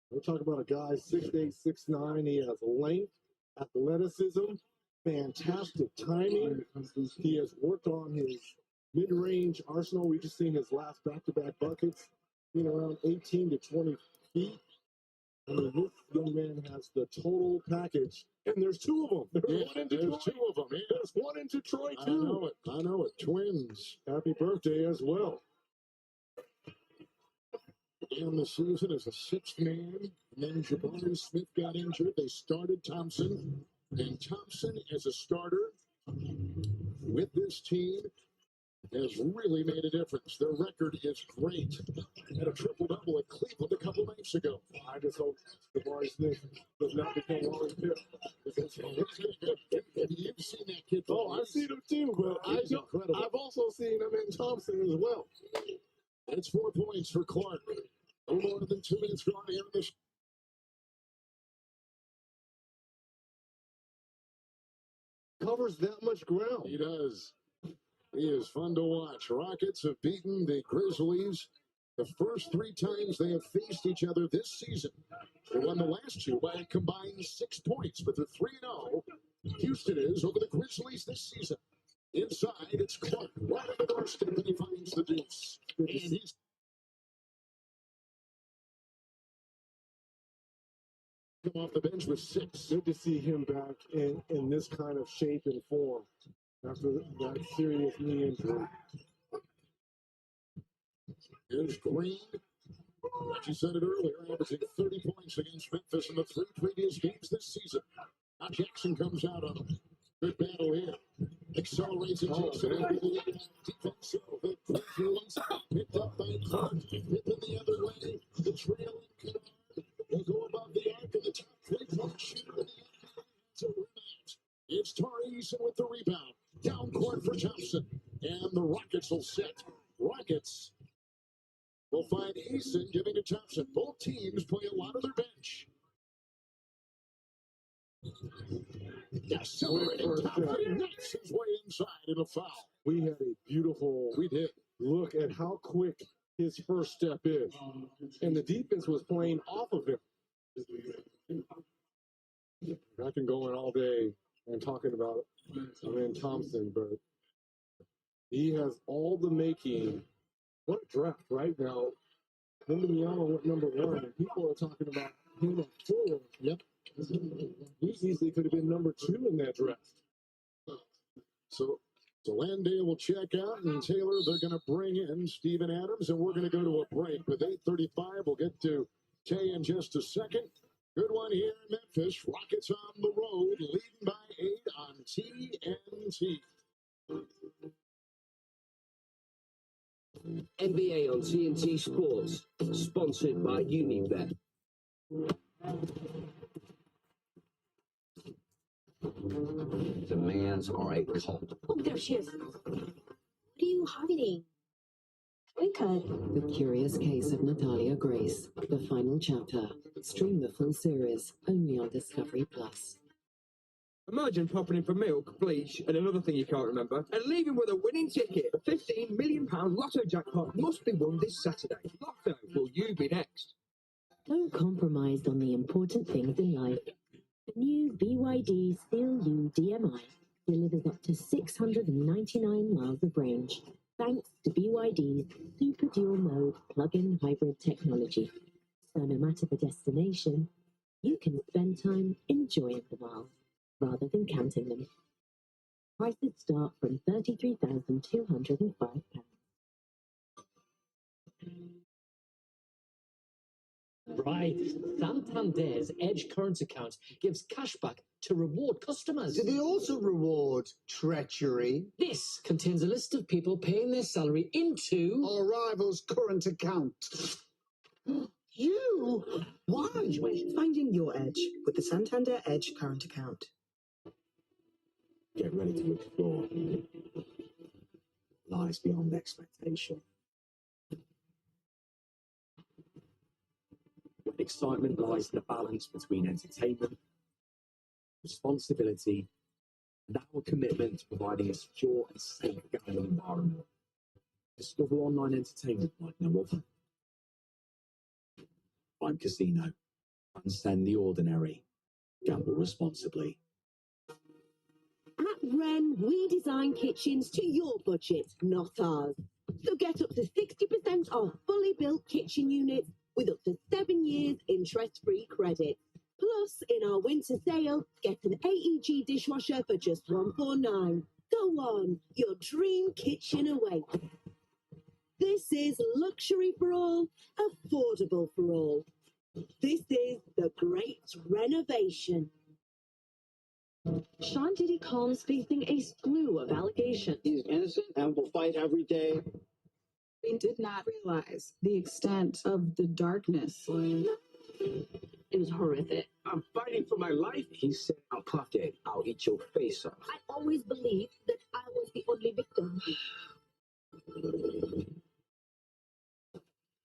We're talking about a guy 6'8", 6'9". He has length, athleticism, fantastic timing. He has worked on his mid-range arsenal. We just seen his last back-to-back buckets, around 18 to 20 feet. I mean, this young man has the total package, and there's two of them. There's one in Detroit. There's two of them. Yeah. There's one in Detroit, too. I know it. Twins. Happy birthday as well. In the season as a sixth man, and then Jabari Smith got injured. They started Thompson, and Thompson as a starter with this team has really made a difference. Their record is great. Had a triple-double at Cleveland a couple nights ago. I just hope Jabari Smith does not become Laurie Pitt. You've seen that kid. Oh, I've seen him too, but I've also seen him in Thompson as well. That's 4 points for Clark. No more than 2 minutes gone here in this. Covers that much ground. He does. He is fun to watch. Rockets have beaten the Grizzlies the first 3 times they have faced each other this season. They won the last 2 by a combined 6 points, but they're 3-0. Houston is over the Grizzlies this season. Inside, it's Clark. Right at the doorstep, and he finds the deuce. And he's come off the bench with 6. Good to see him back in this kind of shape and form after that serious knee injury. Here's Green. Like you said it earlier, averaging 30 points against Memphis in the 3 previous games this season. Now Jackson comes out on him. Good battle here. Accelerates it. Jackson defense. The Grizzlies picked up by Clark. Ripping the other way. The trailing Kennard. They go above the arc in the top 3-point shooter. It's a rebound. It's Tari with the rebound. Down court for Thompson. And the Rockets will set. Rockets will find Eason giving to Thompson. Both teams play a lot of their bench. Accelerating Thompson knocks his way inside in a foul. We had a beautiful look at how quick his first step is. And the defense was playing off of him. I can go in all day and talking about Thompson, but he has all the making What a draft right now. Memphis went number 1, and people are talking about him at 4. Yep. He easily could have been number 2 in that draft. So Landale will check out, and Taylor, they're going to bring in Steven Adams, and we're going to go to a break. With 8:35, we'll get to Tay in just a second. Good one here in Memphis. Rockets on the road, leading by 8 on TNT. NBA on TNT Sports, sponsored by Unibet. Demands are a cult. Oh, there she is. What are you hiding? The Curious Case of Natalia Grace, the final chapter. Stream the full series only on Discovery Plus. Imagine popping in for milk, bleach, and another thing you can't remember, and leaving with a winning ticket. A £15 million lotto jackpot must be won this Saturday. Lotto, will you be next? Don't compromise on the important things in life. The new BYD Steel U DMI delivers up to 699 miles of range, thanks to BYD's Super Dual Mode plug-in hybrid technology. So no matter the destination, you can spend time enjoying the miles rather than counting them. Prices start from £33,205. Right. Santander's Edge current account gives cashback to reward customers. Do they also reward treachery? This contains a list of people paying their salary into our rival's current account. You? Why? Finding your edge with the Santander Edge current account. Get ready to explore lies beyond expectation. When excitement lies in the balance between entertainment, responsibility, and our commitment to providing a secure and safe gambling environment. Discover online entertainment like no other. I'm Casino. Transcend the ordinary. Gamble responsibly. At Wren, we design kitchens to your budget, not ours. So get up to 60% off fully built kitchen units with up to 7 years interest-free credit. Plus, in our winter sale, get an AEG dishwasher for just $149. Go on, your dream kitchen awaits. This is luxury for all, affordable for all. This is the Great Renovation. Sean Diddy Combs facing a slew of allegations. He's innocent and will fight every day. They did not realize the extent of the darkness. It was horrific. I'm fighting for my life. He said, I'll puff it. I'll eat your face off. I always believed that I was the only victim.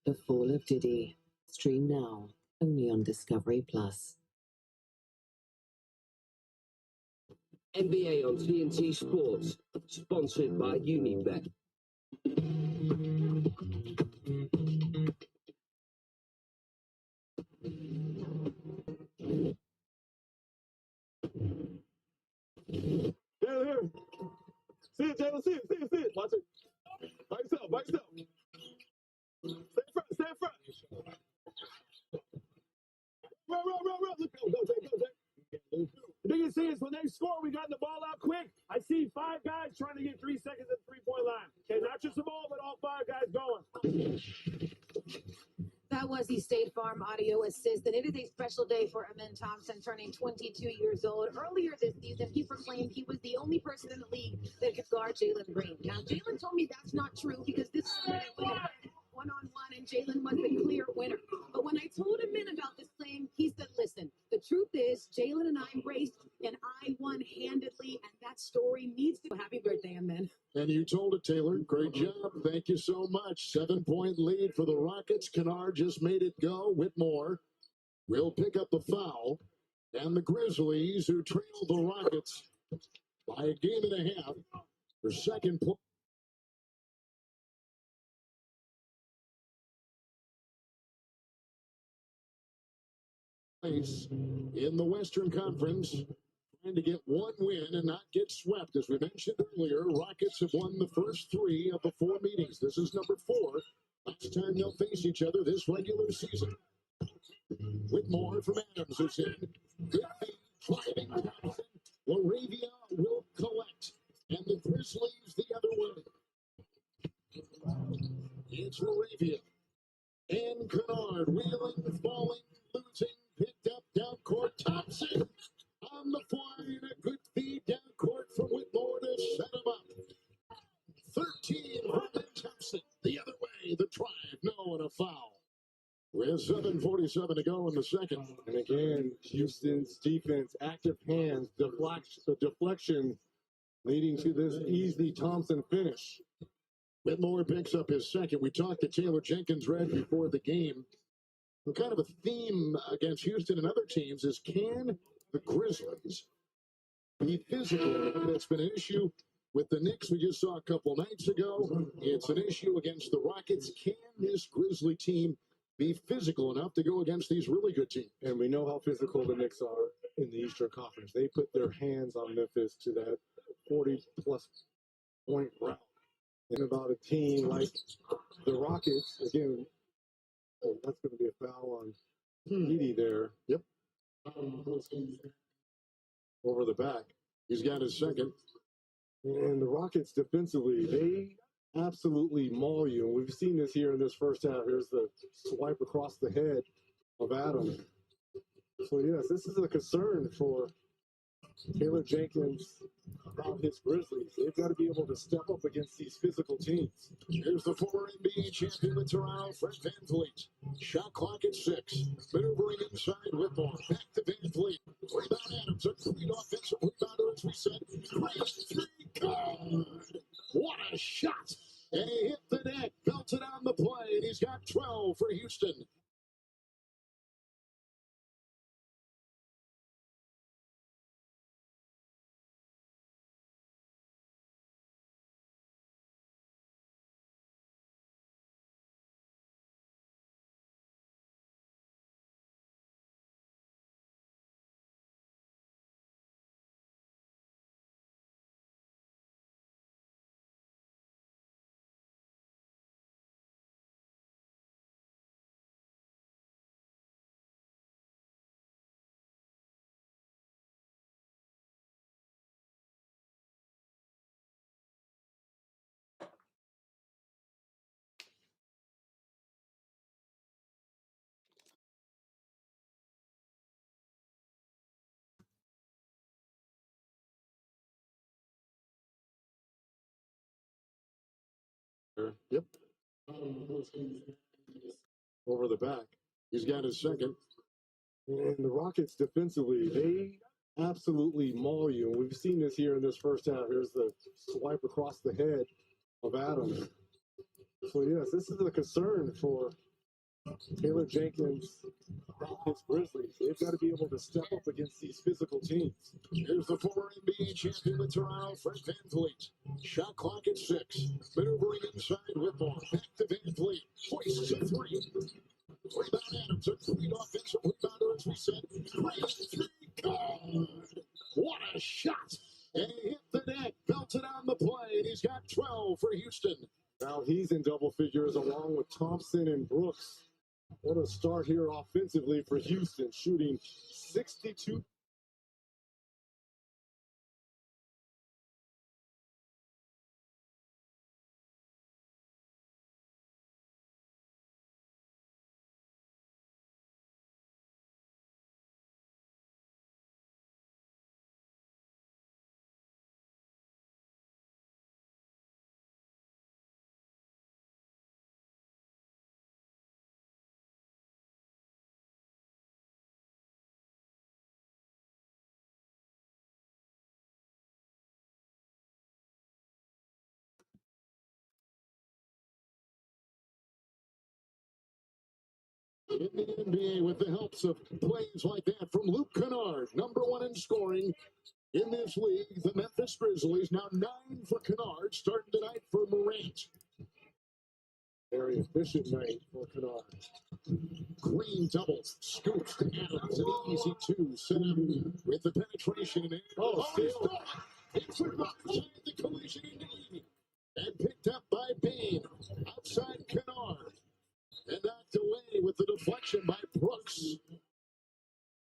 The Fall of Diddy. Stream now, only on Discovery Plus. NBA on TNT Sports, sponsored by Unibet. Here. See it, Jalen. See it. Watch it. By yourself. Stay in front. Run. Go, Jay. The biggest thing is when they score, we got the ball out quick. I see 5 guys trying to get 3 seconds at the three-point line. Okay, not just the ball, but all 5 guys going. That was the State Farm audio assist, and it is a special day for Amen Thompson, turning 22 years old. Earlier this season, he proclaimed he was the only person in the league that could guard Jalen Green. Now, Jalen told me that's not true because this is where they went one-on-one, and Jalen was the clear winner. But when I told Amen about this claim, he said, listen, the truth is Jalen and I embraced, and I won handedly, and that story needs to. Happy birthday, Amen. And you told it, Taylor. Great job. Thank you so much. 7-point lead for the Rockets. Kennard just made it go. Whitmore will pick up the foul. And the Grizzlies, who trailed the Rockets by a game and a half, their second place in the Western Conference. Trying to get one win and not get swept. As we mentioned earlier, Rockets have won the first 3 of the 4 meetings. This is number 4. Last time they'll face each other this regular season. Whitmore from Adams is in. Good feed, driving Thompson. Laravia will collect. And the Grizzlies the other way. It's Laravia. And Kennard wheeling, falling, losing, picked up down court. Thompson on the fly, and a good feed down court from Whitmore to set him up. 13 from Thompson. The other way, the drive, no, and a foul. With 7:47 to go in the second. And again, Houston's defense, active hands, deflection leading to this easy Thompson finish. Whitmore picks up his second. We talked to Taylor Jenkins right before the game. And kind of a theme against Houston and other teams is, can the Grizzlies be physical? That's been an issue with the Knicks we just saw a couple nights ago. It's an issue against the Rockets. Can this Grizzly team be physical enough to go against these really good teams? And we know how physical the Knicks are in the Eastern Conference. They put their hands on Memphis to that 40-plus point route. And about a team like the Rockets, again, that's going to be a foul on Edey there. Yep. Over the back. He's got his second. And the Rockets defensively, they absolutely maul you. And we've seen this here in this first half. Here's the swipe across the head of Adams. So, yes, this is a concern for Taylor Jenkins about his Grizzlies. They've got to be able to step up against these physical teams. Here's the former NBA champion in Toronto, Fred VanVleet. Shot clock at 6. Maneuvering inside Whitmore. Back to VanVleet. Rebound Adams. A great offensive rebounder, as we said. 3 good. What a shot. And he hit the net. Belted on the play. And he's got 12 for Houston. Yep. Over the back. He's got his second. And the Rockets defensively, they absolutely maul you. And we've seen this here in this first half. Here's the swipe across the head of Adams. So, yes, this is a concern for Taylor Jenkins about his Grizzlies. They've got to be able to step up against these physical teams. Here's the former NBA champion in Toronto, Fred VanVleet. Shot clock at 6. Maneuvering inside Whitmore. Back to VanVleet. Hoists a 3. Rebound Adams. A great offensive rebounder, as we said. 3 good. What a shot. And he hit the net. Belted on the play. And he's got 12 for Houston. Now he's in double figures along with Thompson and Brooks. What a start here offensively for Houston, shooting 62%. In the NBA, with the helps of plays like that from Luke Kennard, #1 in scoring in this league. The Memphis Grizzlies now 9 for Kennard, starting tonight for Morant. Very efficient night for Kennard. Green doubles, scoops to Adams, an easy 2, set up with the penetration in. Still. It's outside the collision into Eden, and picked up by Bain, outside Kennard, and knocked away with the deflection by Brooks.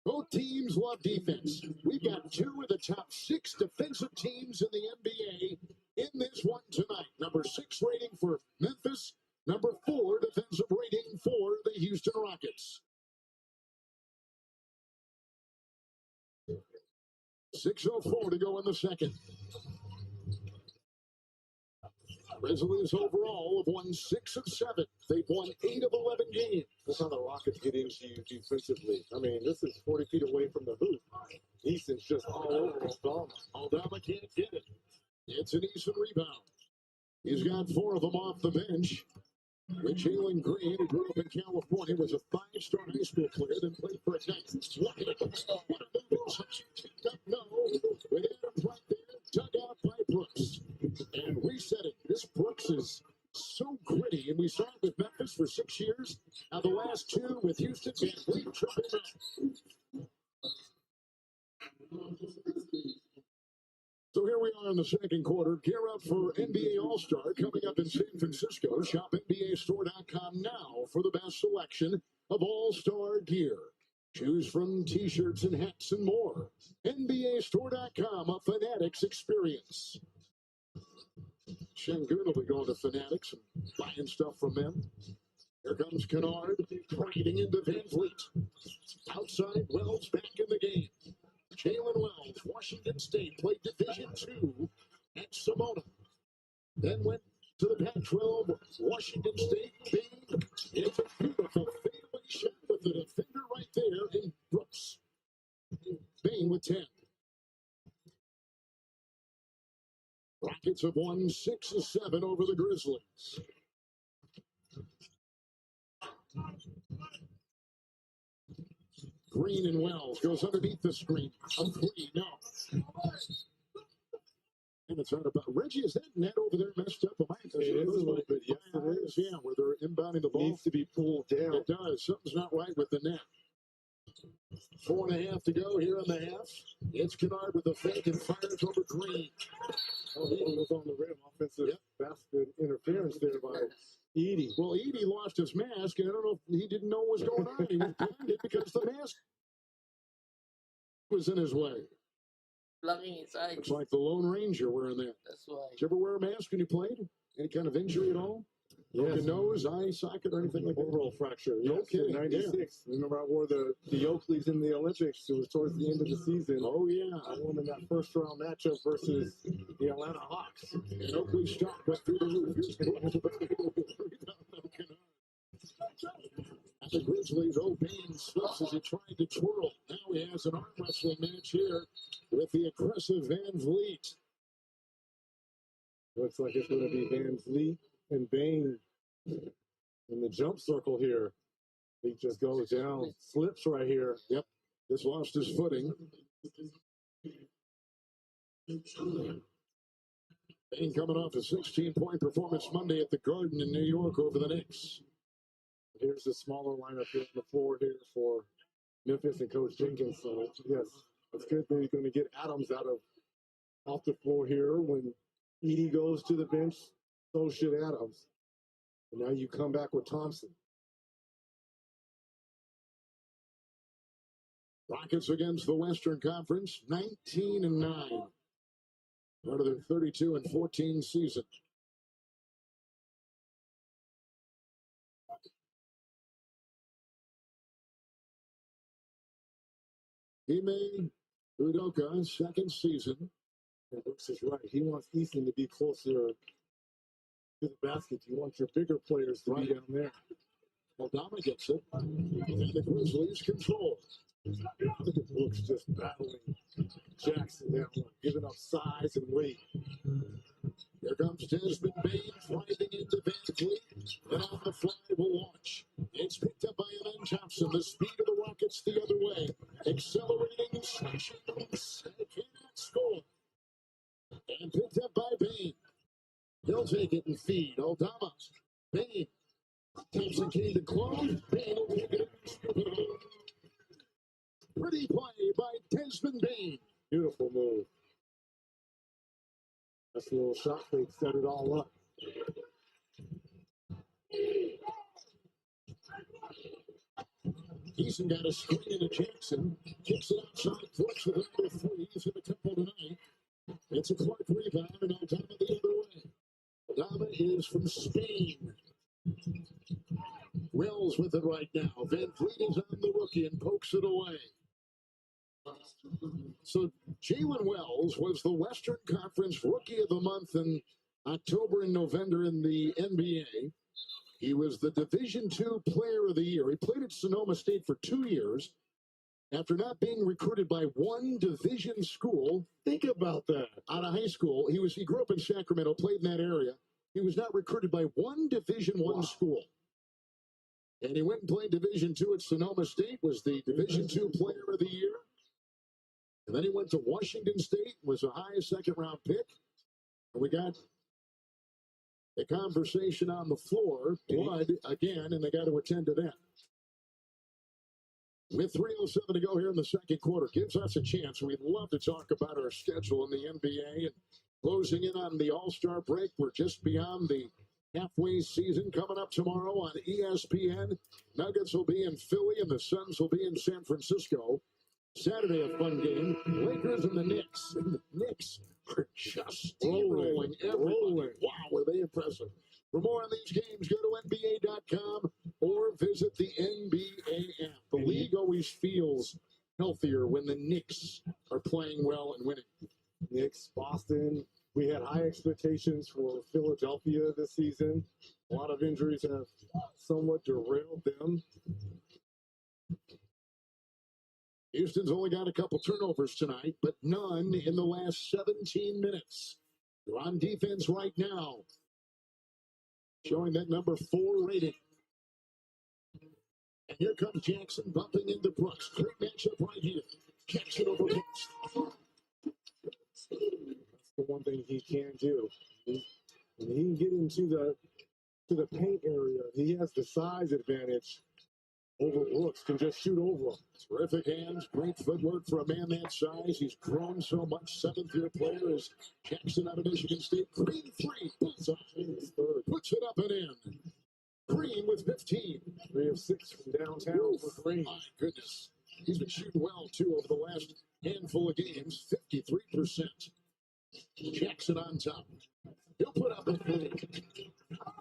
Both teams love defense. We've got 2 of the top 6 defensive teams in the NBA in this one tonight. Number 6 rating for Memphis, number 4 defensive rating for the Houston Rockets. 6:04 to go in the second. Grizzlies overall have won 6 of 7. They've won 8 of 11 games. That's how the Rockets get into you defensively. I mean, this is 40 feet away from the hoop. Eason's just all over Aldama. Aldama can't get it. It's an Eason rebound. He's got 4 of them off the bench. With Jalen Green, who grew up in California, was a 5-star high school player, then played for Ignite. What a no. With Adams right there, dug out by Brooks. And resetting. This Brooks is so gritty, and we saw it with Memphis for 6 years. Now the last 2 with Houston, and we tried that. So here we are in the second quarter. Gear up for NBA All-Star coming up in San Francisco. Shop NBAStore.com now for the best selection of All-Star gear. Choose from T-shirts and hats and more. NBAStore.com, a Fanatics experience. Şengün will be going to Fanatics and buying stuff from them. Here comes Kennard, driving into Van Vliet. Outside, Wells back in the game. Jalen Wells, Washington State, played Division II at Simona. Then went to the Pac-12, Washington State. Bing. It's a beautiful fadeaway shot with the defender right there in Brooks. Bain with 10. Rockets have won 6 of 7 over the Grizzlies. Green and Wells goes underneath the screen. A 3, no. And it's out about Reggie. Is that net over there messed up? It is a little bit. Yes, it is. Yeah, where they're inbounding the ball. Needs to be pulled down. It does. Something's not right with the net. 4.5 to go here in the half. It's Kennard with the fake and fires over Green. Oh, he was on the rim. Offensive basket interference there by Edey. Well, Edey lost his mask, and I don't know if he didn't know what was going on. He was blinded because the mask was in his way. Blocking his eyes. Looks like the Lone Ranger wearing that. That's why. Did you ever wear a mask when you played? Any kind of injury at all? Yes. Broken nose, eye socket, or anything like that? Orbital fracture. No Yes, kidding. in 96. Yeah. Remember, I wore the Oakleys in the Olympics. It was towards the end of the season. Oh, yeah. I won in that first round matchup versus the Atlanta Hawks. And Oakley stock went through the roof. And the Grizzlies, Bain slips as he tried to twirl. Now he has an arm wrestling match here with the aggressive Van Vliet. Looks like it's going to be Van Vliet and Bain in the jump circle here. He just goes down, slips right here. Yep, just lost his footing. Bain coming off a 16-point performance Monday at the Garden in New York over the Knicks. Here's the smaller lineup here on the floor here for Memphis and Coach Jenkins. So, yes, it's good that he's going to get Adams off the floor here. When Edey goes to the bench, so should Adams. And now you come back with Thompson. Rockets against the Western Conference, 19-9. Part of their 32-14 season. Ime Udoka, second season. And Brooks is right. He wants Easton to be closer to the basket. You want your bigger players to be down there. Aldama gets it. And the Grizzlies control. Look at Brooks just battling Jackson down, giving up size and weight. Here comes Desmond Bain driving into Van Vliet. And on the fly will launch. It's picked up by Amen Thompson. The speed of the Rockets the other way. Accelerating, slashing, cannot score. And picked up by Bain. He'll take it and feed. Aldama. Bain. Thompson came to close. Bain will pick it up. Pretty play by Desmond Bain. Beautiful move. That's a little shot fake, set it all up. Eason got a screen into Jackson. Kicks it outside. Brooks with another three. He's hit a couple tonight. It's a Clark rebound, and Aldama the other way. Aldama is from Spain. Wells with it right now. Van Vliet is on the rookie and pokes it away. So Jalen Wells was the Western Conference Rookie of the Month in October and November in the NBA. He was the Division II Player of the Year. He played at Sonoma State for 2 years. After not being recruited by one division school, think about that. Out of high school, he grew up in Sacramento, played in that area. He was not recruited by one Division I school. And he went and played Division II at Sonoma State, was the Division II Player of the Year. And then he went to Washington State, was a high second-round pick. And we got a conversation on the floor, blood again, and they got to attend to that. With 3:07 to go here in the second quarter, gives us a chance. We'd love to talk about our schedule in the NBA and closing in on the All-Star break. We're just beyond the halfway season. Coming up tomorrow on ESPN, Nuggets will be in Philly and the Suns will be in San Francisco. Saturday, a fun game. Lakers and the Knicks. And the Knicks are just rolling everybody. Wow, were they impressive. For more on these games, go to NBA.com or visit the NBA app. The league always feels healthier when the Knicks are playing well and winning. Knicks, Boston. We had high expectations for Philadelphia this season. A lot of injuries have somewhat derailed them. Houston's only got a couple turnovers tonight, but none in the last 17 minutes. They're on defense right now, showing that number 4 rating. And here comes Jackson bumping into Brooks. Great matchup right here. Jackson over Brooks. That's the one thing he can do. When he can get into the paint area, he has the size advantage over Brooks, can just shoot over him. Terrific hands, great footwork for a man that size. He's grown so much. Seventh-year player is Jackson out of Michigan State. Green 3, bullseye. Puts it up and in. Green with 15. 3 of 6 from downtown for Green. My goodness. He's been shooting well, too, over the last handful of games. 53%. Jackson on top. He'll put up a 3.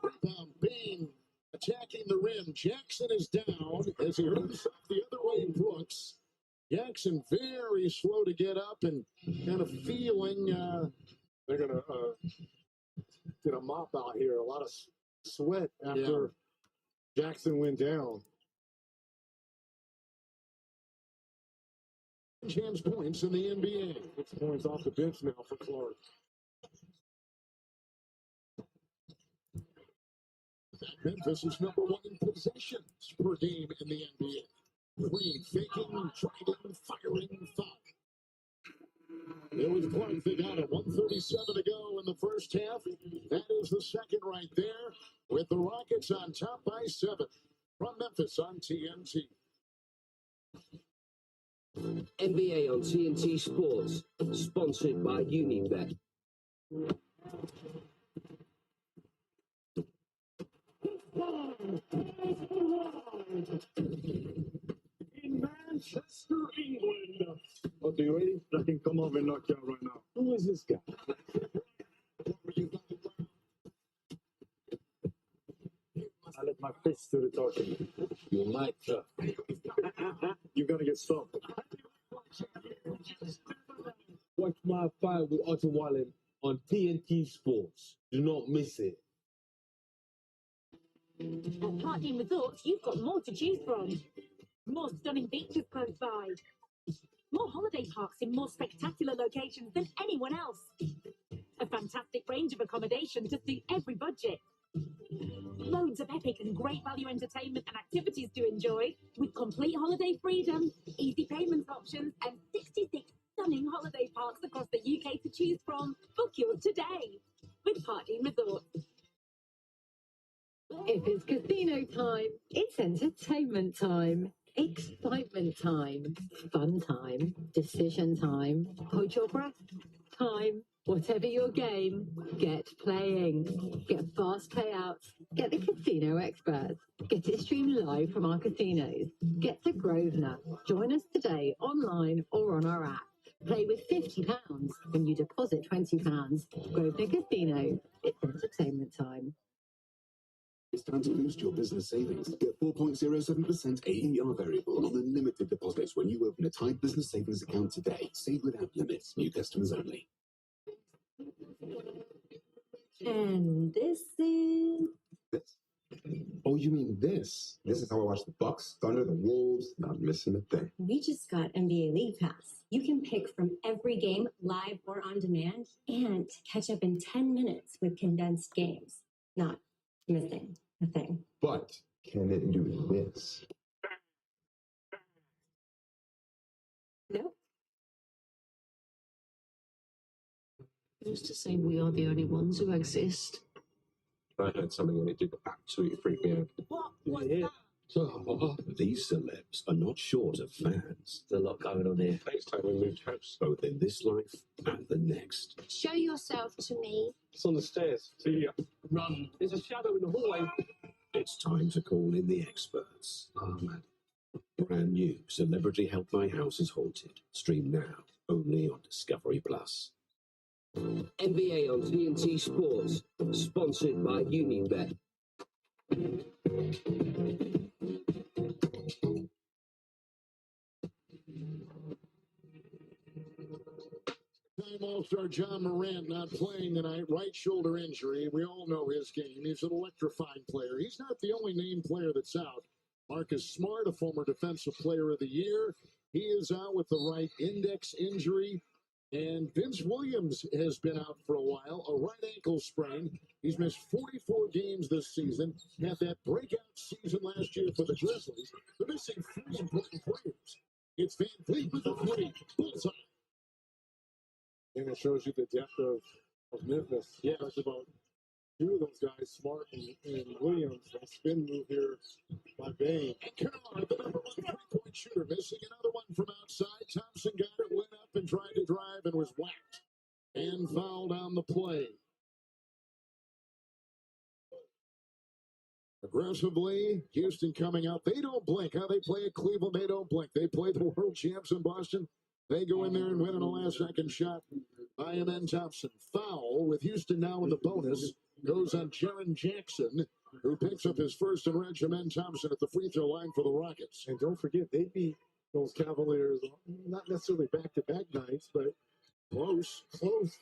Rebound, Bain attacking the rim. Jackson is down as he hurls up the other way. Brooks. Jackson very slow to get up and kind of feeling. They're going to get a mop out here. A lot of sweat after Jackson went down. Chance points in the NBA. 6 points off the bench now for Clark. Memphis is number 1 in possessions per game in the NBA. Green faking, driving, firing, foul. There was Clark. They got it. 1:37 to go in the first half. That is the second right there, with the Rockets on top by 7. From Memphis on TNT. NBA on TNT Sports, sponsored by Unibet. In Manchester, England. Okay, you ready? I can come over and knock you out right now. Who is this guy? I let my fist do the talking. You might, sir. You're gonna get stopped. Watch my fight with Otto Wallen on TNT Sports. Do not miss it. At Pregame Resorts, you've got more to choose from. More stunning beaches close by. More holiday parks in more spectacular locations than anyone else. A fantastic range of accommodation to suit every budget. Loads of epic and great value entertainment and activities to enjoy with complete holiday freedom, easy payments options, and 66 stunning holiday parks across the UK to choose from. Book yours today with Pregame Resorts. If Life is casino time. It's entertainment time. Excitement time. Fun time. Decision time. Hold your breath time. Whatever your game, get playing. Get fast payouts. Get the casino experts. Get it streamed live from our casinos. Get to Grosvenor. Join us today online or on our app. Play with £50 when you deposit £20. Grosvenor Casino. It's entertainment time. It's time to boost your business savings. Get 4.07% AER variable on unlimited deposits when you open a Tide Business Savings account today. Save without limits. New customers only. And this is... This? Oh, you mean this? This is how I watch the Bucks, Thunder, the Wolves, not missing a thing. We just got NBA League Pass. You can pick from every game, live or on demand, and catch up in 10 minutes with condensed games. Not missing a thing. But can it do this? Nope. Who's to say we are the only ones who exist? I heard something and it did absolutely freak me out. What was that? Oh, these celebs are not short of fans. There's a lot going on here. Next time we moved house, both in this life and the next. Show yourself to me. It's on the stairs. See ya. Run. There's a shadow in the hallway. It's time to call in the experts. Oh, man. Brand new Celebrity Help My House is Haunted. Stream now, only on Discovery Plus. NBA on TNT Sports, sponsored by Unibet. Time All-Star John Morant not playing tonight, right shoulder injury. We all know his game. He's an electrifying player. He's not the only named player that's out. Marcus Smart, a former Defensive Player of the Year, he is out with the right index injury. And Vince Williams has been out for a while, a right ankle sprain. He's missed 44 games this season. Had that breakout season last year for the Grizzlies. They're missing 3 important players. It's Van Fleet with the 3. Bullseye. And it shows you the depth of Memphis. Yeah, that's about 2 of those guys, Smart and Williams. That spin move here by Bain. And Kennard, the number 1 3-point shooter, missing another one from outside. Thompson got it, went up and tried to drive and was whacked. And fouled on the play. Aggressively, Houston coming out. They don't blink. How they play at Cleveland, they don't blink. They play the world champs in Boston. They go in there and win on a last-second shot by Amen Thompson. Foul with Houston now in the bonus. Goes on Jaren Jackson, who picks up his first and red. Amen Thompson at the free throw line for the Rockets. And don't forget, they beat those Cavaliers, not necessarily back-to-back nights, but close.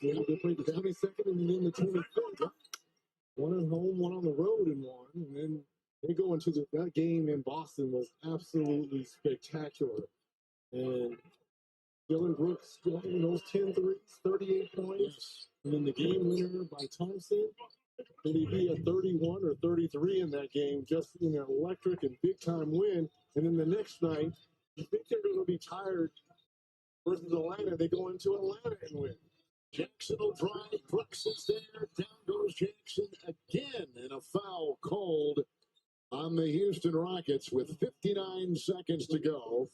You know, they played the 22nd and then the 23rd. One at home, one on the road and one. And then they go into that game in Boston was absolutely spectacular. And Dylan Brooks scoring those 10 threes, 38 points. And then the game winner by Thompson. Then he'd be at 31 or 33 in that game, just in an electric and big-time win. And then the next night, you think they're going to be tired versus Atlanta. They go into Atlanta and win. Jackson will drive. Brooks is there. Down goes Jackson again. And a foul called on the Houston Rockets with 59 seconds to go.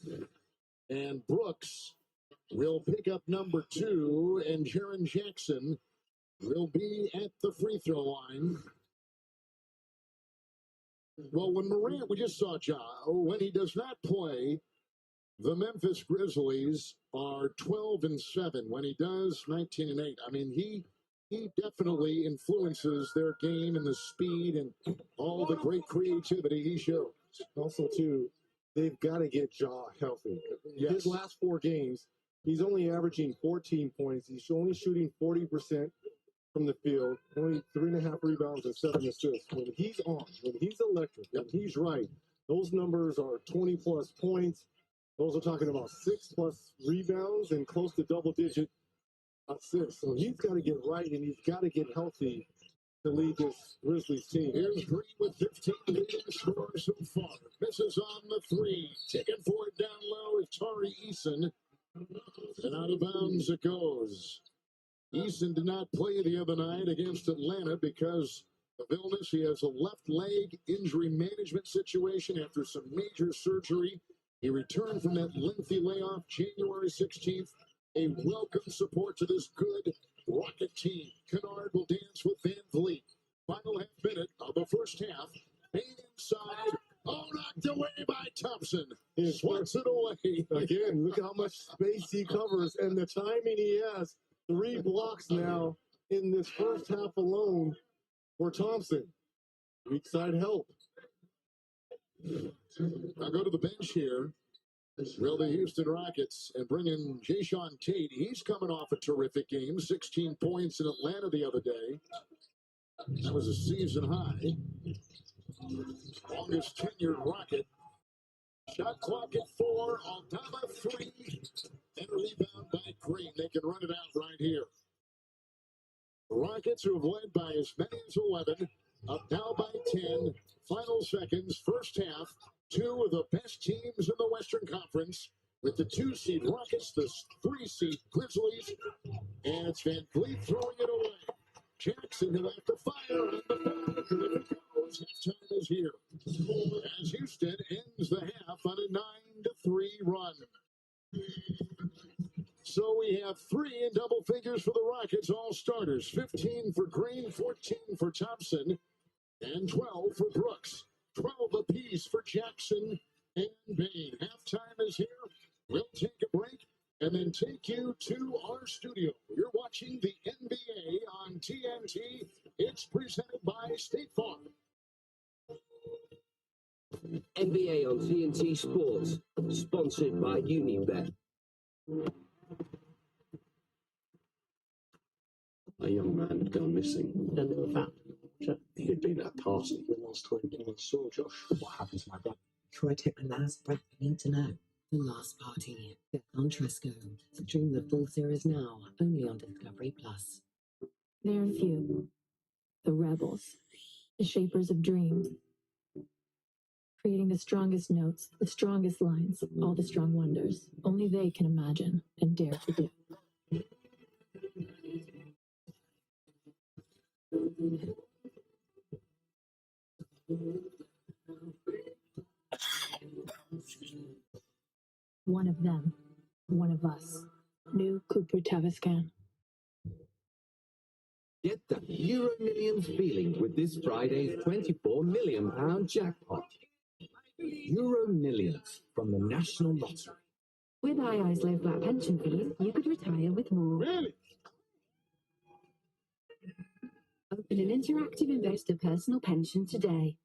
And Brooks will pick up number 2. And Jaren Jackson will be at the free throw line. Well, when Morant, we just saw when he does not play, the Memphis Grizzlies are 12-7. When he does, 19-8. I mean, he definitely influences their game and the speed and all the great creativity he shows. Also, too, they've got to get Ja healthy. Yes. His last 4 games, he's only averaging 14 points. He's only shooting 40% from the field, only 3.5 rebounds and 7 assists. When he's on, when he's electric, when he's right, those numbers are 20-plus points. Those are talking about 6+ rebounds and close to double-digit assists. So he's got to get right, and he's got to get healthy to lead this Grizzlies team. Here's Green with 15 leading scores so far. Misses on the 3. Taking for it down low is Tari Eason. And out of bounds it goes. Eason did not play the other night against Atlanta because of illness. He has a left leg injury management situation after some major surgery. He returned from that lengthy layoff January 16th. A welcome support to this good Rocket team. Kennard will dance with Van Vliet. Final half minute of the first half. Bain inside. Oh, knocked away by Thompson. He swats it away. Again, look how much space he covers and the timing he has. 3 blocks now in this first half alone for Thompson. Weak side help. I'll go to the bench here. Will the Houston Rockets and bring in Jayshawn Tate. He's coming off a terrific game. 16 points in Atlanta the other day. That was a season high. Longest tenured Rocket. Shot clock at 4. Aldama 3. And a rebound by Green. They can run it out right here. The Rockets, who have led by as many as 11, up now by 10. Final seconds, first half. 2 of the best teams in the Western Conference, with the 2-seed Rockets, the 3-seed Grizzlies, and it's Van Vliet throwing it away. Jackson will have to fire, and the foul, if it goes, halftime is here. As Houston ends the half on a 9-3 run. So we have 3 in double figures for the Rockets, all starters. 15 for Green, 14 for Thompson, and 12 for Brooks. 12 apiece for Jackson and Bain. Halftime is here. We'll take a break and then take you to our studio. You're watching the NBA on TNT. It's presented by State Farm. NBA on TNT Sports, sponsored by Unibet. A young man had gone missing. Then they were found. He had been at a party. The last time anyone saw Josh, what happened to my brother? Try to take my last breath. I need to know. The Last Party. Get on Tresco. Stream the full series now, only on Discovery Plus. There are few. The rebels. The shapers of dreams. Creating the strongest notes, the strongest lines, all the strong wonders. Only they can imagine and dare to do. One of them. One of us. New Cooper Tavascan. Get that Euro Millions feeling with this Friday's £24 million jackpot. Euro Millions from the National Lottery. With II's low flat pension fees, you could retire with more. Really? Open an interactive investor personal pension today.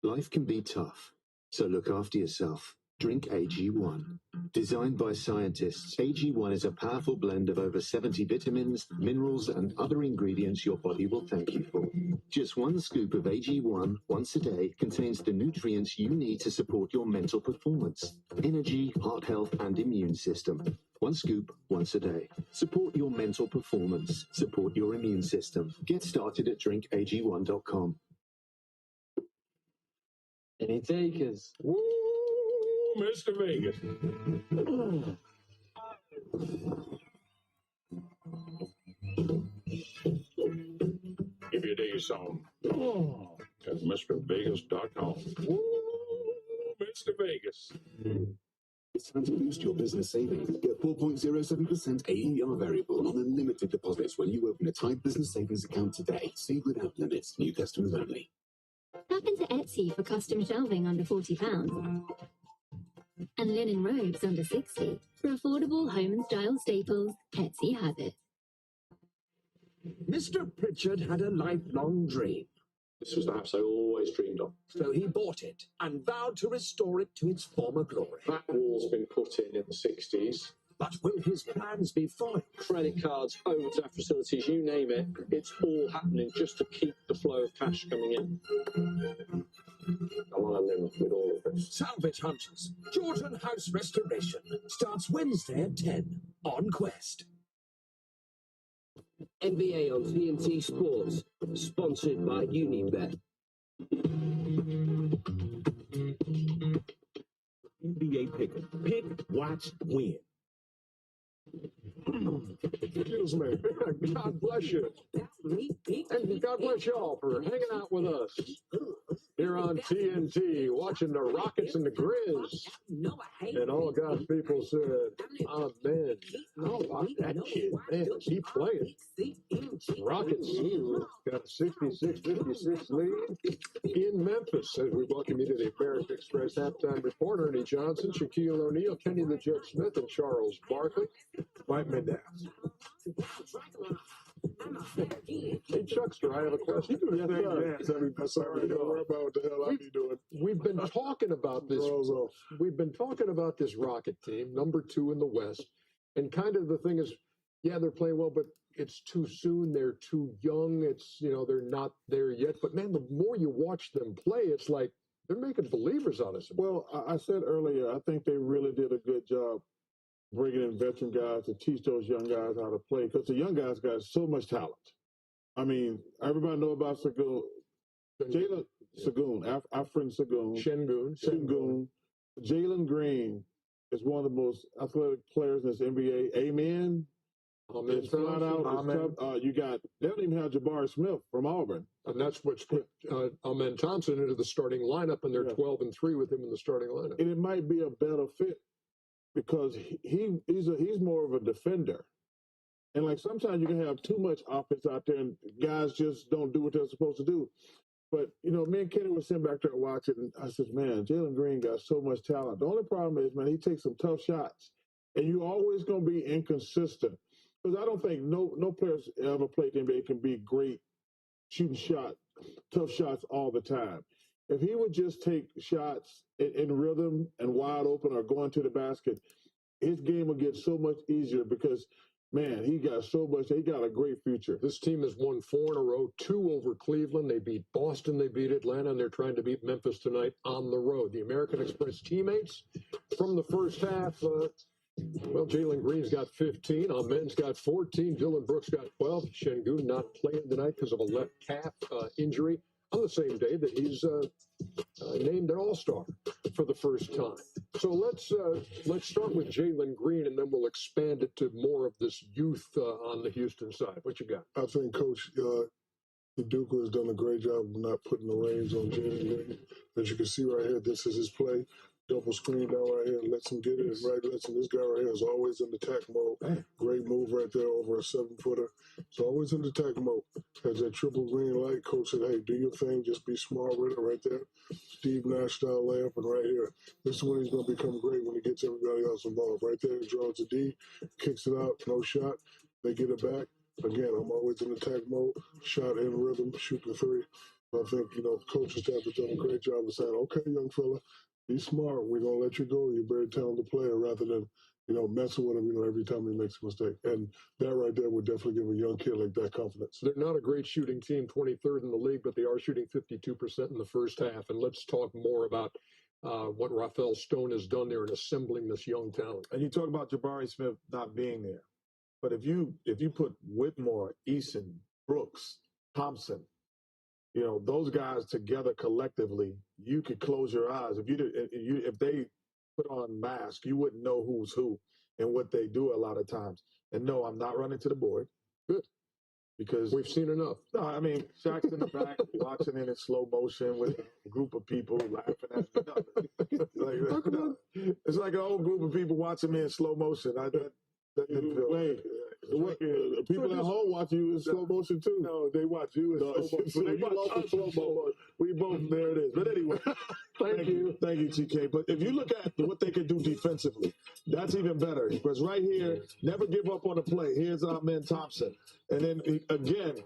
Life can be tough, so look after yourself. Drink AG1. Designed by scientists, AG1 is a powerful blend of over 70 vitamins, minerals, and other ingredients your body will thank you for. Just 1 scoop of AG1 once a day contains the nutrients you need to support your mental performance, energy, heart health, and immune system. 1 scoop once a day. Support your mental performance. Support your immune system. Get started at drinkag1.com. Any takers? Woo, Mr. Vegas. Give you a day song. Oh, at MrVegas.com. Woo, Mr. Vegas. It's time to boost your business savings. Get 4.07% AER variable on unlimited deposits when you open a Tide Business Savings account today. Save without limits. New customers only. Tap into Etsy for custom shelving under £40 and linen robes under £60. For affordable home and style staples, Etsy has it. Mr. Pritchard had a lifelong dream. This was the house I always dreamed of. So he bought it and vowed to restore it to its former glory. Back wall's been put in the 60s. But will his plans be foiled? Credit cards, overdraft facilities, you name it, it's all happening just to keep the flow of cash coming in. I want to live with all of this. Salvage Hunters, Jordan House Restoration starts Wednesday at 10 on Quest. NBA on TNT Sports, sponsored by Unibet. NBA Pick'em. Pick, watch, win. Excuse me. God bless you. And God bless y'all for hanging out with us here on TNT, watching the Rockets and the Grizz. And all God's people said, amen. How about that kid? Man, is he playing? Rockets got a 66-56 lead in Memphis as we welcome you to the American Express halftime report. Ernie Johnson, Shaquille O'Neal, Kenny the Jet Smith, and Charles Barkley. Mike Mendoza. Hey, Chuckster, I have a question. Yes, sir. Don't worry about what the hell I be doing. We've been talking about this. We've been talking about this Rocket team, number 2 in the West. And kind of the thing is, yeah, they're playing well, but it's too soon. They're too young. It's, they're not there yet. But, man, the more you watch them play, it's like they're making believers out of us. Well, I said earlier, I think they really did a good job bringing in veteran guys to teach those young guys how to play, because the young guys got so much talent. I mean, everybody know about Sagoon. Jalen Sagoon, Afrin Sagoon. Shengun. Jalen Green is one of the most athletic players in this NBA. Amen. It's flat out. They don't even have Jabari Smith from Auburn. And that's what's put Amen Thompson into the starting lineup, and they're 12-3 with him in the starting lineup. And it might be a better fit because he's more of a defender. And like sometimes you can have too much offense out there and guys just don't do what they're supposed to do. But, me and Kenny were sitting back there watching, and I said, man, Jalen Green got so much talent. The only problem is, man, he takes some tough shots. And you're always going to be inconsistent. Because I don't think no players ever played the NBA can be great shooting tough shots all the time. If he would just take shots in rhythm and wide open or going to the basket, his game will get so much easier because, man, he got a great future. This team has won 4 in a row, 2 over Cleveland. They beat Boston, they beat Atlanta, and they're trying to beat Memphis tonight on the road. The American Express teammates from the first half, Jalen Green's got 15, Amen's got 14, Dylan Brooks got 12. Şengün not playing tonight because of a left calf injury on the same day that he's named an All-Star for the first time. So let's start with Jalen Green, and then we'll expand it to more of this youth on the Houston side. What you got? I think Coach Udoka has done a great job of not putting the reins on Jalen Green. As you can see right here, this is his play. Double screen down right here, lets him get it. This guy right here is always in attack mode. Great move right there over a 7-footer. So always in attack mode. Has that triple green light. Coach said, hey, do your thing. Just be smart with it right there. Steve Nash style layup, and right here. This is when he's going to become great when he gets everybody else involved. Right there, he draws a D, kicks it out, no shot. They get it back. Again, I'm always in attack mode. Shot in rhythm, shoot the 3. I think, coaching staff has done a great job of saying, okay, young fella, be smart. We're going to let you go. You're a very talented player rather than, messing with him, every time he makes a mistake. And that right there would definitely give a young kid like that confidence. They're not a great shooting team, 23rd in the league, but they are shooting 52% in the first half. And let's talk more about what Rafael Stone has done there in assembling this young talent. And you talk about Jabari Smith not being there. But if you put Whitmore, Eason, Brooks, Thompson, those guys together collectively, you could close your eyes. If they put on masks, you wouldn't know who's who and what they do a lot of times. And no, I'm not running to the board. Good. Because we've seen enough. No, I mean, Shaq's in the back watching it in slow motion with a group of people laughing at me. No. It's like an old group of people watching me in slow motion. People at home watch you in slow motion too. No, they watch you in slow motion. They watch us in slow motion. We both, there it is. But anyway, thank you, TK. But if you look at what they can do defensively, that's even better. Because right here, never give up on the play. Here's Amen Thompson. And then again,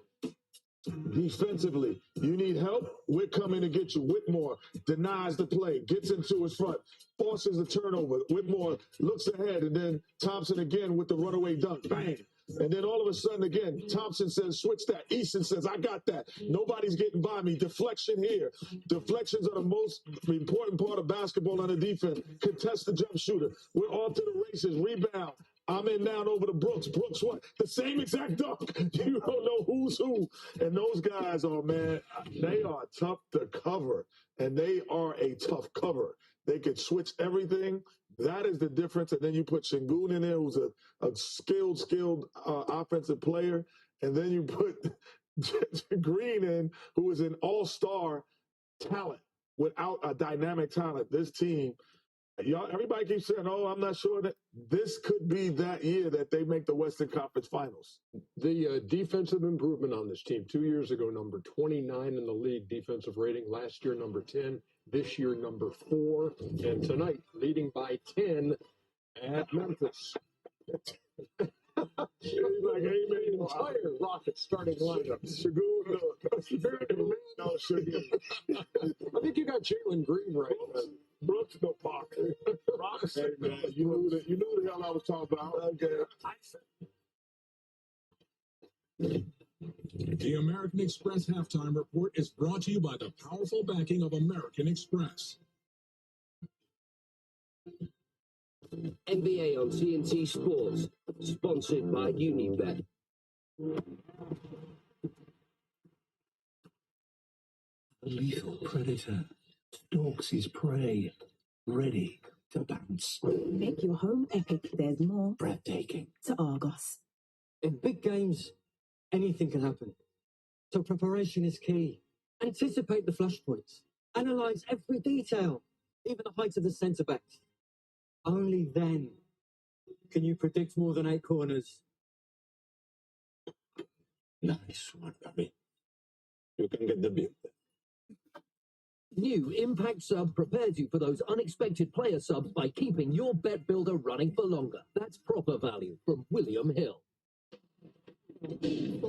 defensively, you need help. We're coming to get you. Whitmore denies the play, gets into his front, forces a turnover. Whitmore looks ahead, and then Thompson again with the runaway dunk. Bang. And then all of a sudden, again, Thompson says, switch that. Easton says, I got that. Nobody's getting by me. Deflection here. Deflections are the most important part of basketball on the defense. Contest the jump shooter. We're off to the races. Rebound. I'm in down over to Brooks. Brooks, what? The same exact dunk. You don't know who's who. And those guys are, man, they are tough to cover. And they are a tough cover. They can switch everything. That is the difference. And then you put Şengün in there, who's a skilled offensive player. And then you put Green in, who is an all-star talent without a dynamic talent. This team, y'all, everybody keeps saying, oh, I'm not sure that this could be that year that they make the Western Conference Finals. The defensive improvement on this team, 2 years ago, number 29 in the league defensive rating. Last year, number 10. This year, number 4. And tonight, leading by 10 at Memphis. Like, hey, man, Entire Rockets starting lineup. Şengün, no, Şengün. I think you got Jalen Green right. Brooks, no Parker. Rocks. Hey, man, you knew the hell I was talking about. Okay. The American Express Halftime Report is brought to you by the powerful backing of American Express. NBA on TNT Sports, sponsored by Unibet. A lethal predator stalks his prey, ready to bounce. Make your home epic. There's more Breathtaking. to Argos. In big games, anything can happen. So preparation is key. Anticipate the flashpoints. Analyze every detail, even the height of the centre backs. Only then can you predict more than 8 corners. Nice one, Barry. You can get the bill. New Impact Sub prepares you for those unexpected player subs by keeping your bet builder running for longer. That's proper value from William Hill. We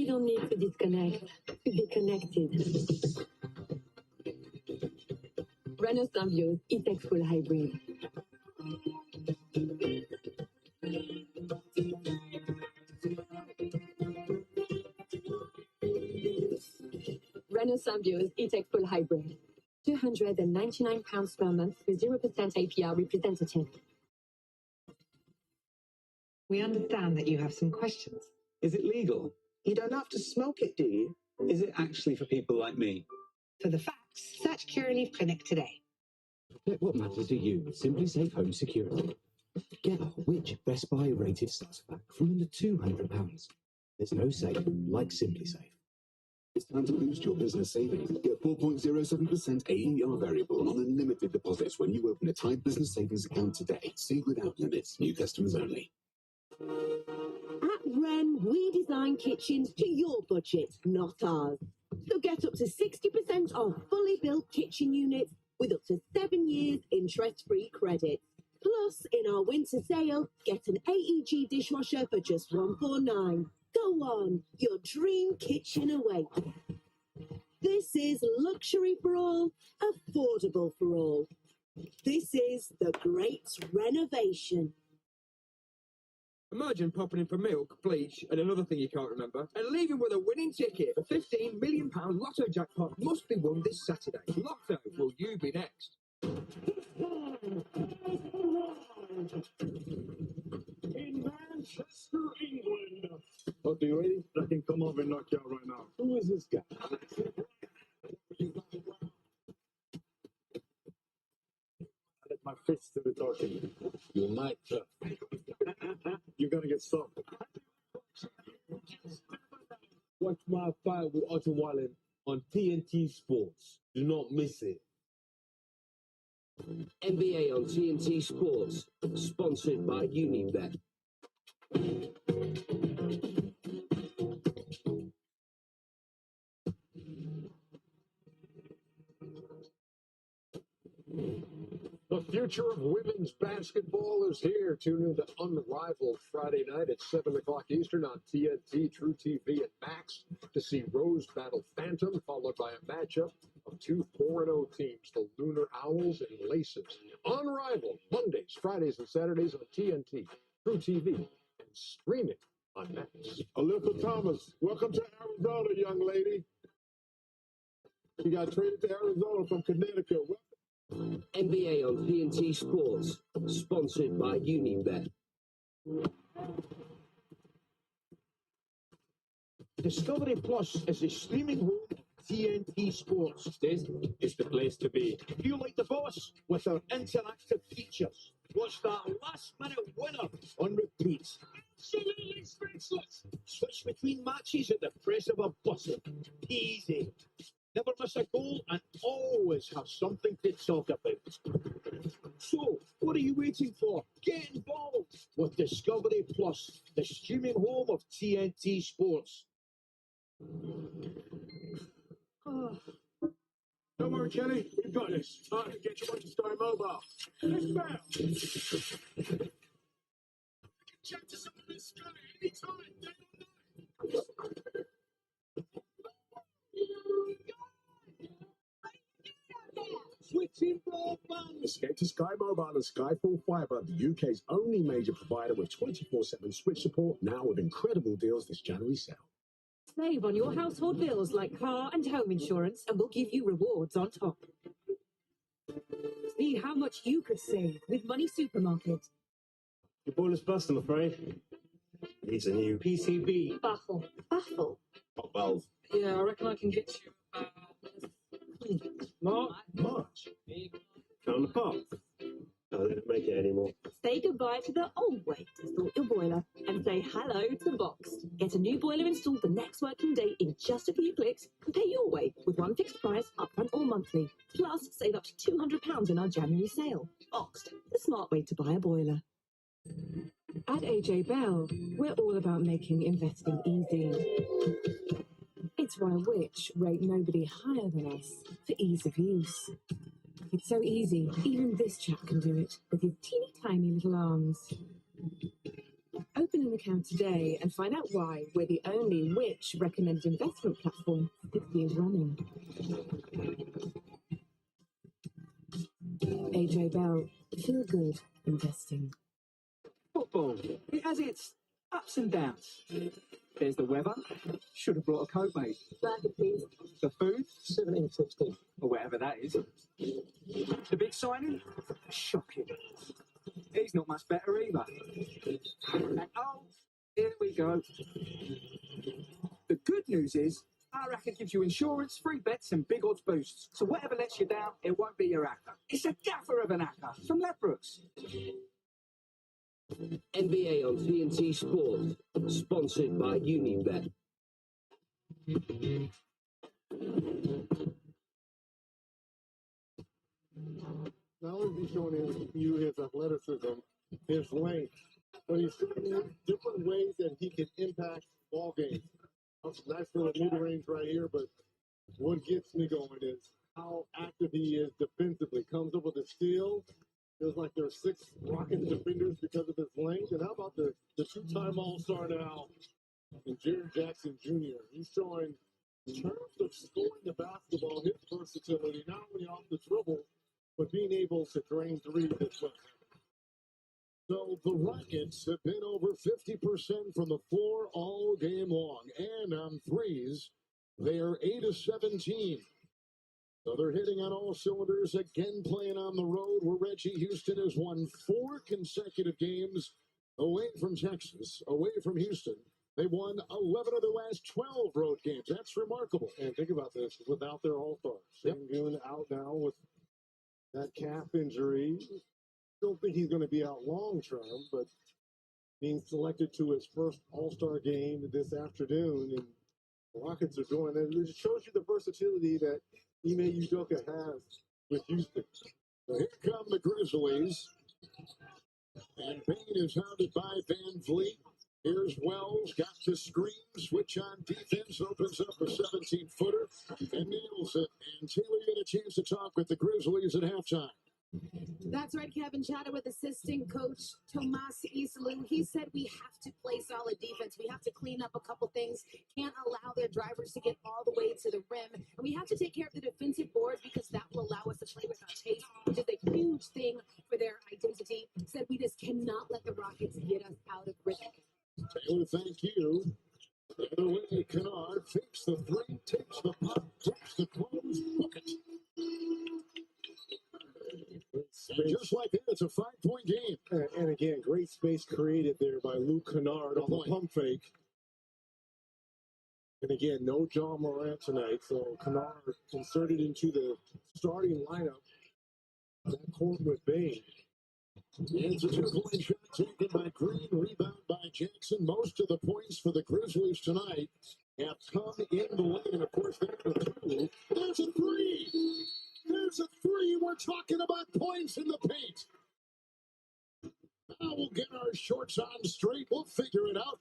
don't need to disconnect to be connected. Renault Symbiote E-Tech Full Hybrid. Renault Symbiote E-Tech Full Hybrid. £299 per month with 0% APR representative. We understand that you have some questions. Is it legal? You don't have to smoke it, do you? Is it actually for people like me? For the facts, search Curaleaf Clinic today. Protect what matters to you with Simply Safe Home Security. Get a Which Best Buy rated starter pack from under £200. There's no safe like Simply Safe. It's time to boost your business savings. Get 4.07% AER variable on unlimited deposits when you open a Tide Business Savings account today. Save without limits. New customers only. At Wren, we design kitchens to your budget, not ours. So get up to 60% off fully built kitchen units with up to 7 years interest-free credit. Plus, in our winter sale, get an AEG dishwasher for just $149. Go on, your dream kitchen awaits. This is luxury for all, affordable for all. This is the Great Renovation. Imagine popping in for milk, bleach, and another thing you can't remember, and leaving with a winning ticket. The £15 million lotto jackpot must be won this Saturday. Lotto, will you be next? In Manchester, England. Okay, you ready? I can come over and knock you out right now. Who is this guy? I let my fists do the talking. You might. You're gonna get some. Watch my fight with Otto Wallen on TNT Sports. Do not miss it. NBA on TNT Sports, sponsored by Unibet. The future of women's basketball is here. Tune in to Unrivaled Friday night at 7 o'clock Eastern on TNT, True TV, and Max to see Rose battle Phantom, followed by a matchup of two 4-0 teams, the Lunar Owls and Laces. Unrivaled, Mondays, Fridays, and Saturdays on TNT, True TV, and streaming on Max. Alyssa Thomas, welcome to Arizona, young lady. She got traded to Arizona from Connecticut. NBA on TNT Sports, sponsored by Unibet. Discovery Plus is the streaming home of TNT Sports. This is the place to be. Feel like the boss with our interactive features. Watch that last-minute winner on repeat. Absolutely speechless. Switch between matches at the press of a button. Easy. Never miss a goal and always have something to talk about. So, what are you waiting for? Get involved with Discovery Plus, the streaming home of TNT Sports. Don't worry, Kelly. We've got this. I can get you onto Sky Mobile. Let's bounce. Chat to someone in Sky anytime, day or night. Switching broadband. Escape to Sky Mobile and Sky Full Fibre, the UK's only major provider with 24/7 switch support, now with incredible deals this January sale. Save on your household bills like car and home insurance, and we'll give you rewards on top. See how much you could save with Money Supermarket. Your boiler's bust, I'm afraid. Needs a new PCB. Baffle. Hot valve. Yeah, I reckon I can get you March. Found the part. Oh, they don't make it anymore. Say goodbye to the old way to sort your boiler and say hello to Boxed. Get a new boiler installed the next working day in just a few clicks and pay your way with one fixed price upfront or monthly. Plus, save up to £200 in our January sale. Boxed, the smart way to buy a boiler. At AJ Bell, we're all about making investing easy. It's why Which rate nobody higher than us for ease of use. It's so easy, even this chap can do it with his teeny tiny little arms. Open an account today and find out why we're the only Which recommended investment platform 6 years running. AJ Bell, feel good investing. Football, it has its ups and downs. There's the weather. Should have brought a coat, mate. The food, 1716, or whatever that is. The big signing, shocking. He's not much better either. And oh, here we go. The good news is, our racket gives you insurance, free bets, and big odds boosts. So whatever lets you down, it won't be your acca. It's a gaffer of an acca from Ledbrooks. NBA on TNT Sports, sponsored by Unibet. Not only is he showing you his athleticism, his length, but he's showing you different ways that he can impact ball games. Nice little mid-range right here, but what gets me going is how active he is defensively. Comes up with a steal. Feels like there are 6 Rockets defenders because of his length. And how about the two-time All-Star now, and Jared Jackson Jr. He's showing, in terms of scoring the basketball, his versatility, not only off the dribble, but being able to drain threes as well. So the Rockets have been over 50% from the floor all game long. And on threes, they are 8 of 17. So they're hitting on all cylinders, again playing on the road, where Reggie Houston has won 4 consecutive games away from Texas, away from Houston. They won 11 of their last 12 road games. That's remarkable. And think about this, without their all-stars. Sengun out now with that calf injury. Don't think he's going to be out long-term, but being selected to his first all-star game this afternoon, and the Rockets are doing that. It just shows you the versatility that Ime Udoka has with Houston. So here come the Grizzlies. And Payne is hounded by Van Vliet. Here's Wells, got the screen, switch on defense, opens up a 17-footer, and nails it. And Taylor had a chance to talk with the Grizzlies at halftime. That's right, Kevin. Chatted with assistant coach Tomas Isalou. He said we have to play solid defense. We have to clean up a couple things. Can't allow their drivers to get all the way to the rim. And we have to take care of the defensive boards because that will allow us to play with our pace, which is a huge thing for their identity. Said we just cannot let the Rockets get us out of rhythm. Taylor, thank you. The other way, Kennard fakes the 3, takes the pop, takes the close, bucket. And just like that, it's a 5-point game. And again, great space created there by Luke Kennard on the pump fake. And again, no John Morant tonight, so Kennard inserted into the starting lineup. That court with Bain. It's a two-point shot taken by Green, rebound by Jackson. Most of the points for the Grizzlies tonight have come in the lane, and of course, there's a two. There's a three. There's a three. We're talking about points in the paint. Now we'll get our shorts on straight. We'll figure it out.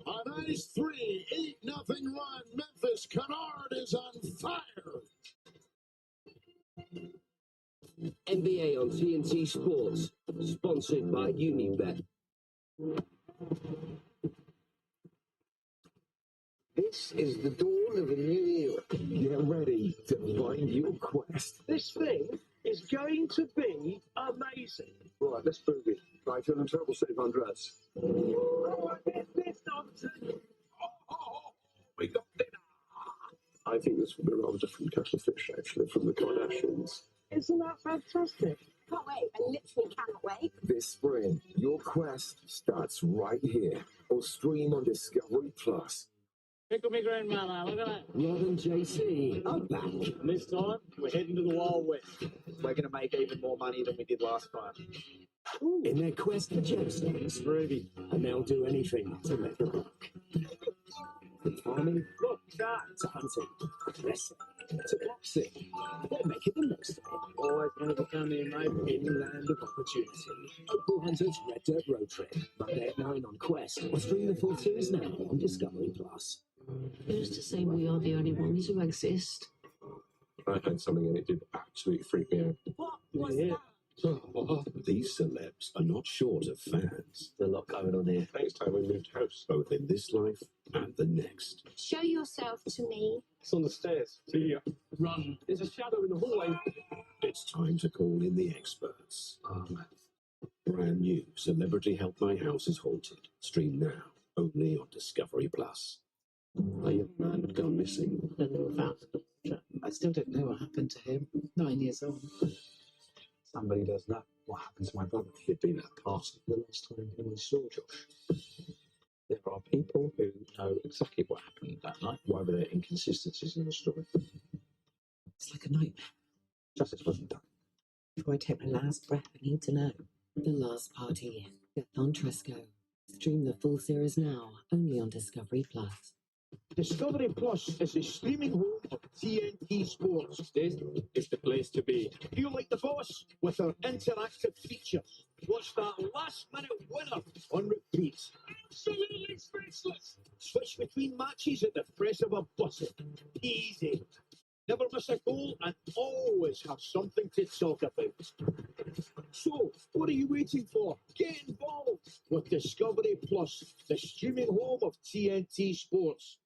A nice 3, 8-0 run. Memphis. Kennard is on fire. NBA on TNT Sports, sponsored by UnionBet. This is the dawn of a new era. Get ready to find your quest. This thing is going to be amazing. Right, let's move it. Right, feeling terrible, Steve Andres. We got dinner. I think this will be a rather different kettle of fish, actually, from the Kardashians. Isn't that fantastic? Can't wait. I literally cannot wait. This spring, your quest starts right here, or stream on Discovery Plus. Pickle me grandmother, look at that. Rob and JC are back. And this time, we're heading to the Wild West. We're going to make even more money than we did last time. In their quest for gemstones, Groovy. and they'll do anything to make a buck. From farming, Look, shark. to hunting, wrestling, to boxing. They're making the most of it. Always wanted to come here, mate. In the land of opportunity. Opal Hunters Red Dirt Road Trip. Monday at 9 on Quest. Or stream the full series now on Discovery Plus. Who's to say we are the only ones who exist? I had something and it did absolutely freak me out. What was Yeah. that? These celebs are not short of fans. There's a lot going on here. Next time we moved house, both in this life and the next. Show yourself to me. It's on the stairs. See ya. Run. There's a shadow in the hallway. It's time to call in the experts. Brand new Celebrity Help My House is Haunted. Stream now, only on Discovery Plus. A young man had gone missing. I still don't know what happened to him. 9 years old. Somebody does know what happened to my brother. He'd been at a party the last time anyone saw Josh. There are people who know exactly what happened that night. Why were there inconsistencies in the story? It's like a nightmare. Justice wasn't done. Before I take my last breath, I need to know. The Last Party. Get on Tresco. Stream the full series now, only on Discovery Plus. Discovery Plus is the streaming home of TNT Sports. This is the place to be. Feel like the boss with our interactive features. Watch that last-minute winner on repeat. Absolutely speechless. Switch between matches at the press of a button. Easy. Never miss a goal and always have something to talk about. So, what are you waiting for? Get involved with Discovery Plus, the streaming home of TNT Sports.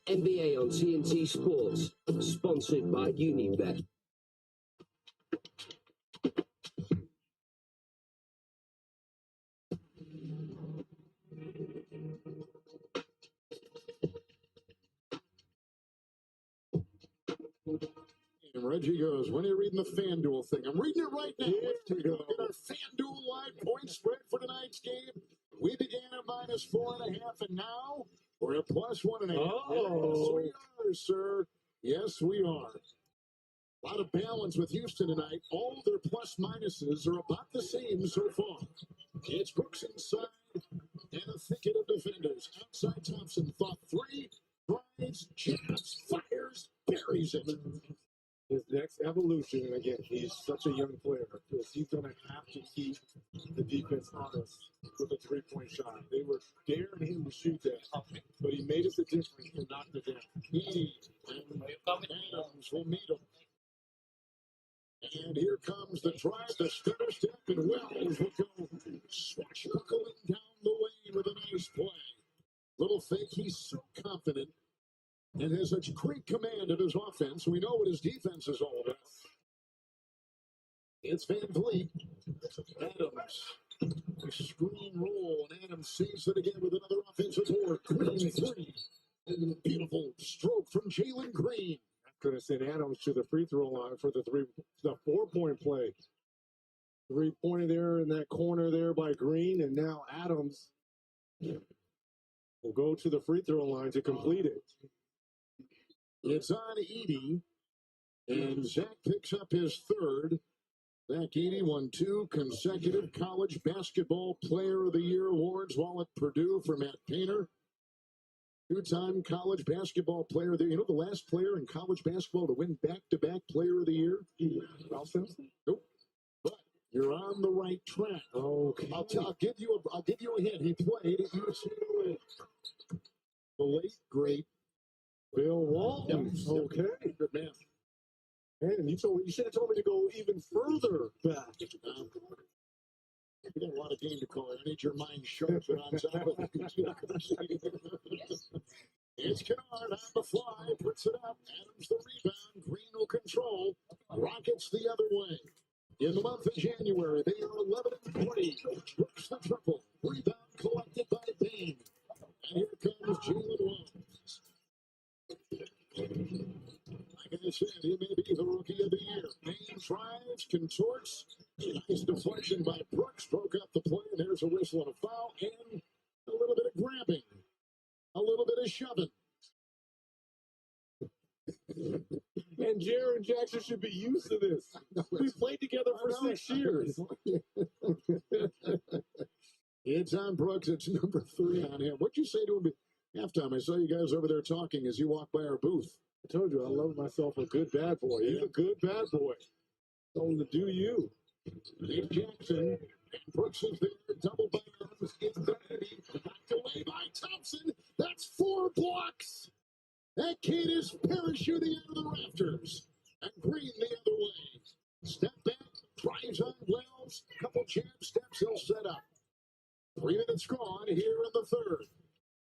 NBA on TNT Sports, sponsored by UnionBet. And Reggie goes, when are you reading the FanDuel thing? I'm reading it right now. Let's take a look at our FanDuel live point spread for tonight's game. We began at -4.5, and now we're at +1.5. Oh. Yes, we are, sir. Yes, we are. A lot of balance with Houston tonight. All their plus minuses are about the same so far. It's Brooks inside and a thicket of defenders. Outside Thompson, thought three, drives, jabs, fires, buries it. His next evolution, and again, he's such a young player, is he's going to have to keep the defense honest with a three-point shot. They were daring him to shoot that, but he made us a difference and knocked it down. Adams will meet him. And here comes the drive, the stutter step, and Wells will go swashbuckling down the lane with a nice play. Little fake, he's so confident and has such great command of his offense. We know what his defense is all about. It's Van Vliet. Adams. A screen roll, and Adams saves it again with another offensive board. Green three. And a beautiful stroke from Jalen Green. Could have sent Adams to the free throw line for the 4-point play. Three-pointer there in that corner there by Green, and now Adams will go to the free throw line to complete it. It's on Edey, and Zach picks up his third. Zach Edey won 2 consecutive College Basketball Player of the Year awards while at Purdue for Matt Painter. 2-time College Basketball Player of the Year. You know the last player in college basketball to win back-to-back Player of the Year? Ralph Simpson? Nope. But you're on the right track. Okay. I'll give you a hint. He played at UCLA. The late, great Bill Walton. Yep. Okay. Good man. Man, you should have told me to go even further back. We got a lot of game to call. I need your mind sharp and on top of it. It's Kennard on the fly, puts it up. Adams the rebound. Green will control. Rockets the other way. In the month of January, they are 11-3. Brooks the triple. Rebound collected by Bain. And here comes Jalen Williams. Like I said, he may be the Rookie of the Year. Bain tries, contorts. Nice deflection by Brooks. Broke up the play, and there's a whistle and a foul, and a little bit of grabbing. A little bit of shoving. And Jaren Jackson should be used to this. We played together for 6 years. It's on Brooks. It's number 3 on him. What'd you say to him at halftime? I saw you guys over there talking as you walked by our booth. I told you I love myself a good bad boy. He's a good bad boy. Told him to do you. Dave Jackson and Brooks is there. Double by Adams. It's Vanity. Knocked away by Thompson. That's 4 blocks. That kid is parachuting out of the rafters. And Green the other way. Step back. Drives on Wells. Couple jab steps. He'll set up. 3 minutes gone here in the third.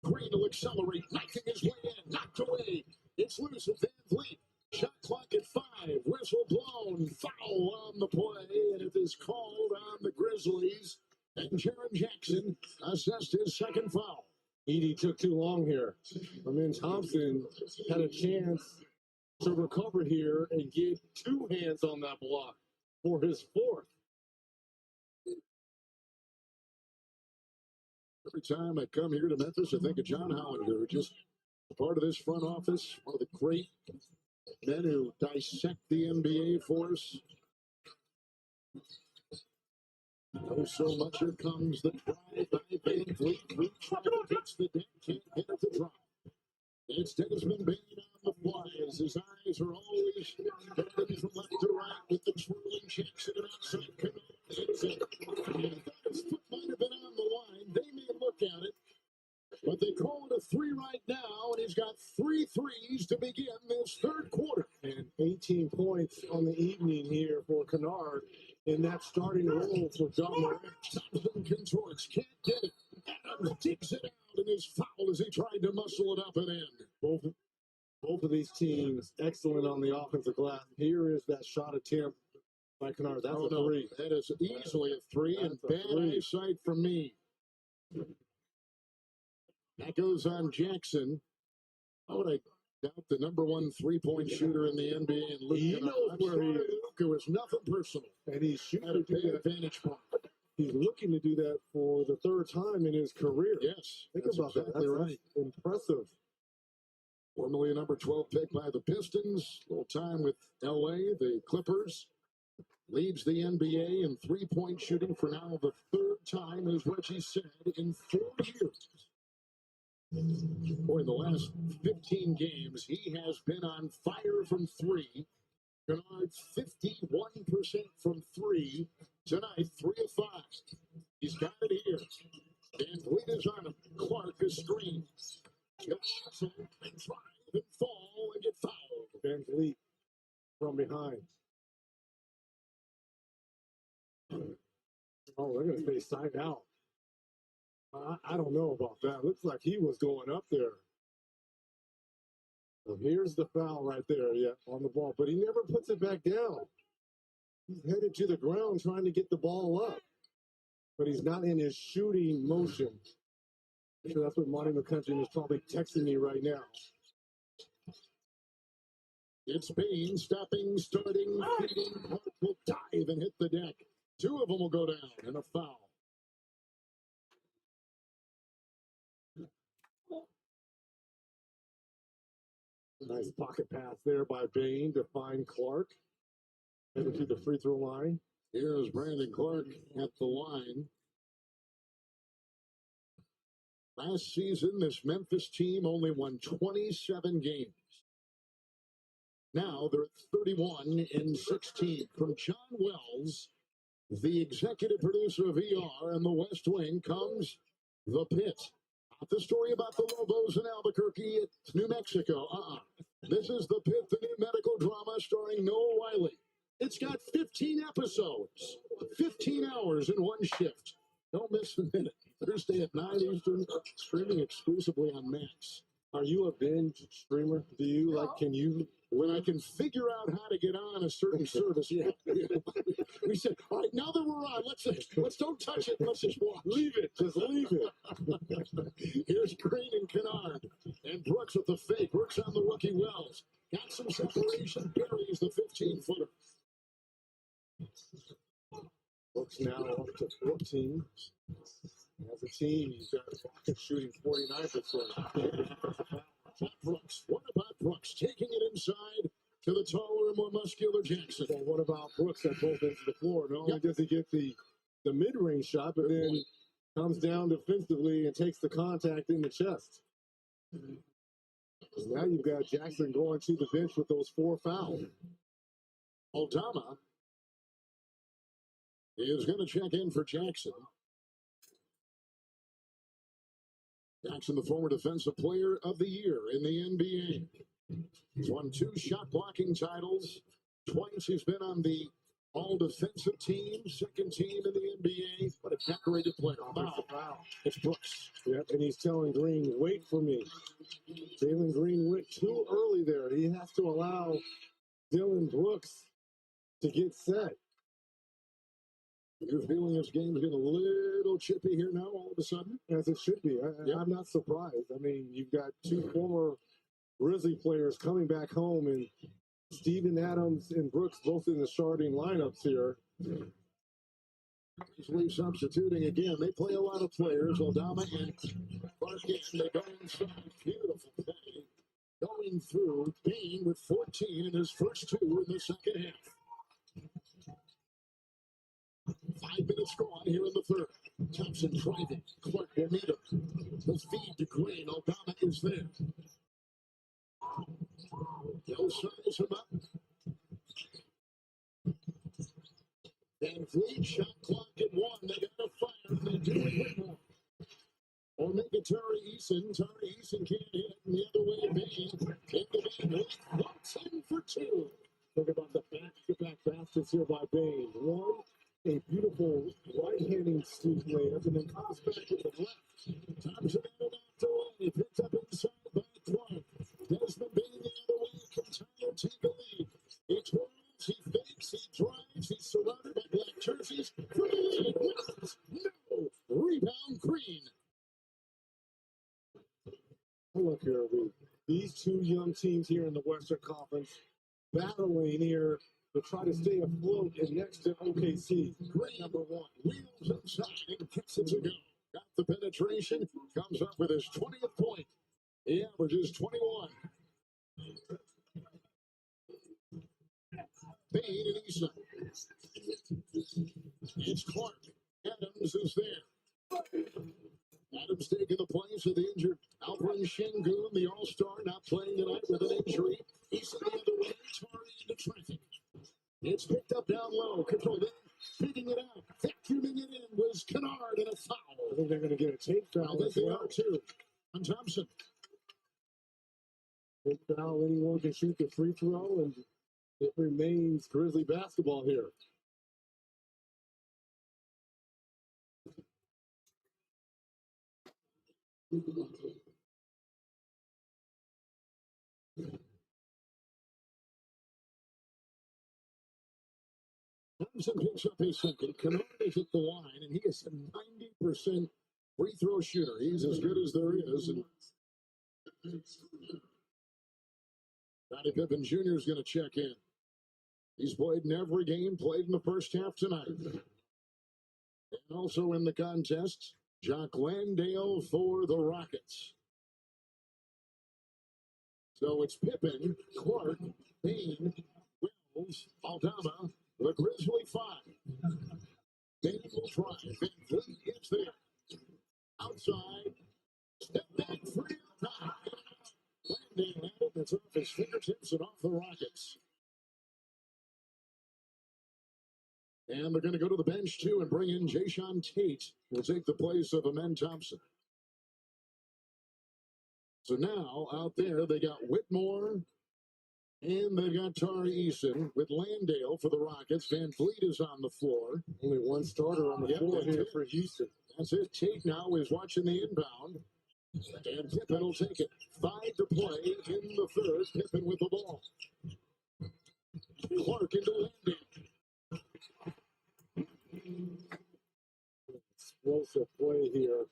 Green will accelerate. Knocking his way in. Knocked away. It's loose at Van Vliet. Shot clock at 5. Whistle blown. Foul on the play. And it is called on the Grizzlies. And Jaren Jackson assessed his second foul. Edey took too long here. I mean, Thompson had a chance to recover here and get 2 hands on that block for his 4th. Every time I come here to Memphis, I think of John Hollinger, just part of this front office, one of the great men who dissect the NBA for us. Oh, so much. Here comes the drive by Van Vliet. Vliet gets the deck, can't hit it to drop. Instead, it's been Bain on the fly as his eyes are always bending from left to right with the twirling Jackson and outside Kennard. His foot might have been on the line. They may look at it, but they call it a 3 right now, and he's got 3 threes to begin this third quarter. And 18 points on the evening here for Kennard in that starting role for John Morant. Thompson contorts, can't get it. Adams digs it out, and is fouled as he tried to muscle it up and in. Both of these teams excellent on the offensive glass. Here is that shot attempt by Kennard. That's a 3. That is easily a 3, and bad eyesight from me. That goes on Jackson. How would I doubt the number 1 3-point shooter in the NBA? And Luke, he knows where he is. It was nothing personal. And he's shooting at a big advantage point. He's looking to do that for the 3rd time in his career. Yes. Think about that. That's right. Impressive. Formerly a number 12 pick by the Pistons. A little time with LA, the Clippers. Leads the NBA in 3-point shooting for now the 3rd time, as Reggie said, in 4 years. Boy, in the last 15 games, he has been on fire from 3. Kennard 51% from 3. Tonight, 3 of 5. He's got it here. Van Vliet is on him. Clark is screen. Johnson and drive and fall and get fouled. Van Vliet from behind. Oh, they're going to stay side out. I don't know about that. Looks like he was going up there. So here's the foul right there, on the ball. But he never puts it back down. He's headed to the ground trying to get the ball up. But he's not in his shooting motion. I'm sure that's what Monty McCutcheon is probably texting me right now. It's Bain stopping, starting, feeding. Clark will dive and hit the deck. Two of them will go down and a foul. Nice pocket pass there by Bain to find Clark. Headed to the free throw line. Here's Brandon Clark at the line. Last season, this Memphis team only won 27 games. Now they're at 31-16. From John Wells, the executive producer of ER and the West Wing, comes The Pit. Not the story about the Lobos in Albuquerque. It's New Mexico. This is The Pit, the new medical drama starring Noah Wiley. It's got 15 episodes, 15 hours in one shift. Don't miss a minute. Thursday at 9 Eastern, streaming exclusively on Max. Are you a binge streamer? Do you can you? When I can figure out how to get on a certain service, yeah. We said, all right, now that we're on, let's don't touch it. Let's just watch. Leave it. Just leave it. Here's Green and Kennard. And Brooks with the fake. Brooks on the rookie Wells. Got some separation. Buries the 15-footer. Brooks now up to 14. As a team, he's got Rockets shooting 49%. Brooks. What about Brooks taking it inside to the taller and more muscular Jackson? Well, what about Brooks at both ends of the floor? Not only does he get the mid-range shot, but then comes down defensively and takes the contact in the chest. Now you've got Jackson going to the bench with those 4 fouls. Aldama is going to check in for Jackson. Jackson, the former Defensive Player of the Year in the NBA. He's won 2 shot blocking titles. Twice he's been on the all-defensive team, second team in the NBA. What a decorated player. Foul. It's Brooks. Yep, and he's telling Green, wait for me. Jalen Green went too early there. He has to allow Dylan Brooks to get set. You're feeling this game's getting a little chippy here now all of a sudden? As it should be. I'm not surprised. I mean, you've got 2 former Grizzly players coming back home, and Steven Adams and Brooks both in the starting lineups here. Grizzlies substituting again. They play a lot of players. Aldama and Clark in. They go inside. Beautiful play. Going through. Bain with 14 in his first 2 in the second half. 5 minutes gone here in the third. Thompson driving. Clark will meet him. The feed to Green. Aldama is there. They'll size him up. Van Vliet, shot clock at 1. They got to fire, and they do it with more. Or make it Tari Eason. Tari Eason can't hit. And the other way, Bain. Into Van Vliet. Walks in for 2. Talk about the back-to-back baskets here by Bain. 1, a beautiful right-handing sweep layup, and then comes back with the left. Thompson out the way. Picked up inside by Clark. Desmond Bain the other way. Can Tyler take the lead? He twirls, he fakes, he drives, he's surrounded by black jerseys. Green wins. No. Rebound Green. Look here, these 2 young teams here in the Western Conference battling here to try to stay afloat and next to OKC. Green, number 1, wheels inside and kicks it to go. Got the penetration, comes up with his 20th point. He averages 21. Bain and Eason. It's Clark. Adams is there. Adams taking the place of the injured Alvin Şengün, the All-Star, not playing tonight with an injury. Eason the other way, Tari into traffic. It's picked up down low. Control it. Picking it out. Vacuuming it in was Kennard and a foul. I think they're going to get a tape foul. I think they are too. On Thompson. Tape foul, anyone can shoot the free throw, and it remains Grizzly basketball here. Thompson picks up his second. Kennard is at the line, and he is a 90% free throw shooter. He's as good as there is. And Scottie Pippen Jr. is going to check in. He's played in every game, played in the first half tonight. And also in the contest, Jock Landale for the Rockets. So it's Pippen, Clark, Bain, Wells, Aldama, the Grizzly 5. Bain will try. Van Vliet gets there. Outside. Step back, free time. Landale had it. It's off his fingertips and off the Rockets. And they're going to go to the bench, too, and bring in Jayshawn Tate, who will take the place of Amen Thompson. So now, out there, they got Whitmore, and they've got Tari Eason with Landale for the Rockets. Van Vliet is on the floor. Only one starter on the floor here for Houston. That's it. Tate now is watching the inbound. And Pippen will take it. 5 to play in the third. Pippen with the ball. Clark into Landale. Explosive play here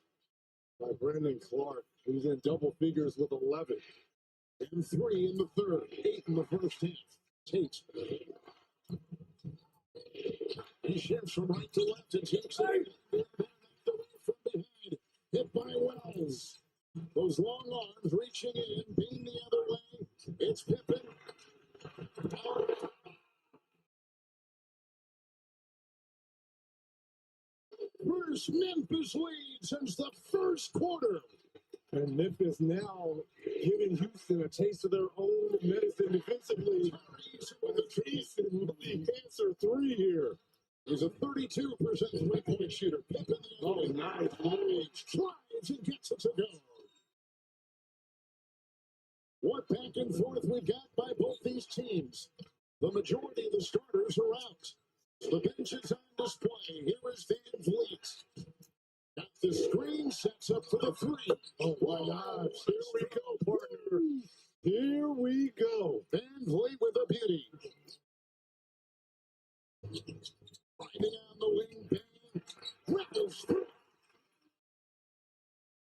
by Brandon Clark. He's in double figures with 11. And 3 in the third. 8 in the first half. Tate. He shifts from right to left and takes it. From behind. Hit by Wells. Those long arms reaching in. Being the other way. It's Pippen. First Memphis lead since the first quarter. And Memphis now giving Houston a taste of their own medicine defensively. Eason with the answer 3 here. He's a 32% three-point shooter. Pippen the other way. Nice. Tries and gets it to go. What back and forth we've got by both these teams. The majority of the starters are out. The bench is on display. Here is Van Vliet. Got the screen, sets up for the 3. Oh, my gosh. Here we go, partner. Here we go. Van Vliet with a beauty. Finding on the wing, Bain. Rattles through.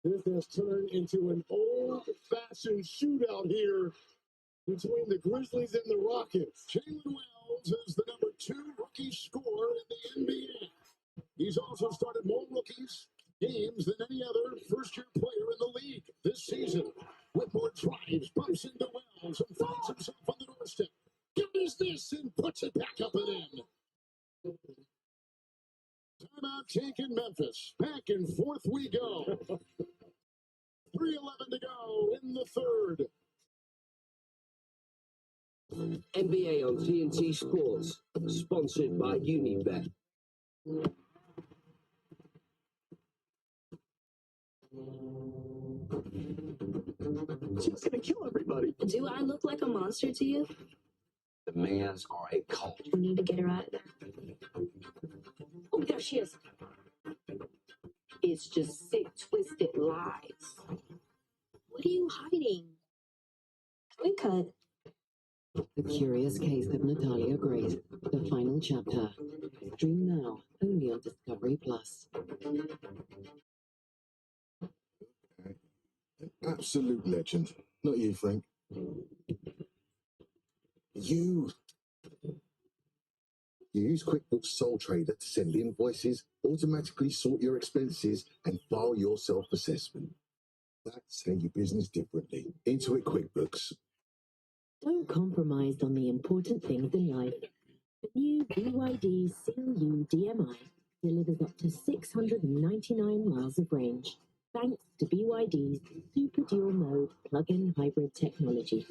This has turned into an old-fashioned shootout here between the Grizzlies and the Rockets. Jalen Wells is the number 2 rookie scorer in the NBA. He's also started more rookies games than any other first-year player in the league this season. Whitmore drives, bumps into Wells, and finds himself on the doorstep. Gathers this and puts it back up and in. Timeout taken Memphis. Back and forth we go. 3:11 to go in the third. NBA on TNT Sports, sponsored by Unibet. She's gonna kill everybody. Do I look like a monster to you? The Mans are a cult. We need to get her out of there. Oh, there she is. It's just sick, twisted lies. What are you hiding? We cut. The Curious Case of Natalia Grace, the final chapter. Stream now, only on Discovery Plus. Absolute legend. Not you, Frank. You use QuickBooks Sole Trader to send invoices, automatically sort your expenses, and file your self-assessment. That's how you business differently. Intuit QuickBooks. Don't compromise on the important things in life. The new BYD CLU DMI delivers up to 699 miles of range, thanks to BYD's Super Dual Mode plug-in hybrid technology.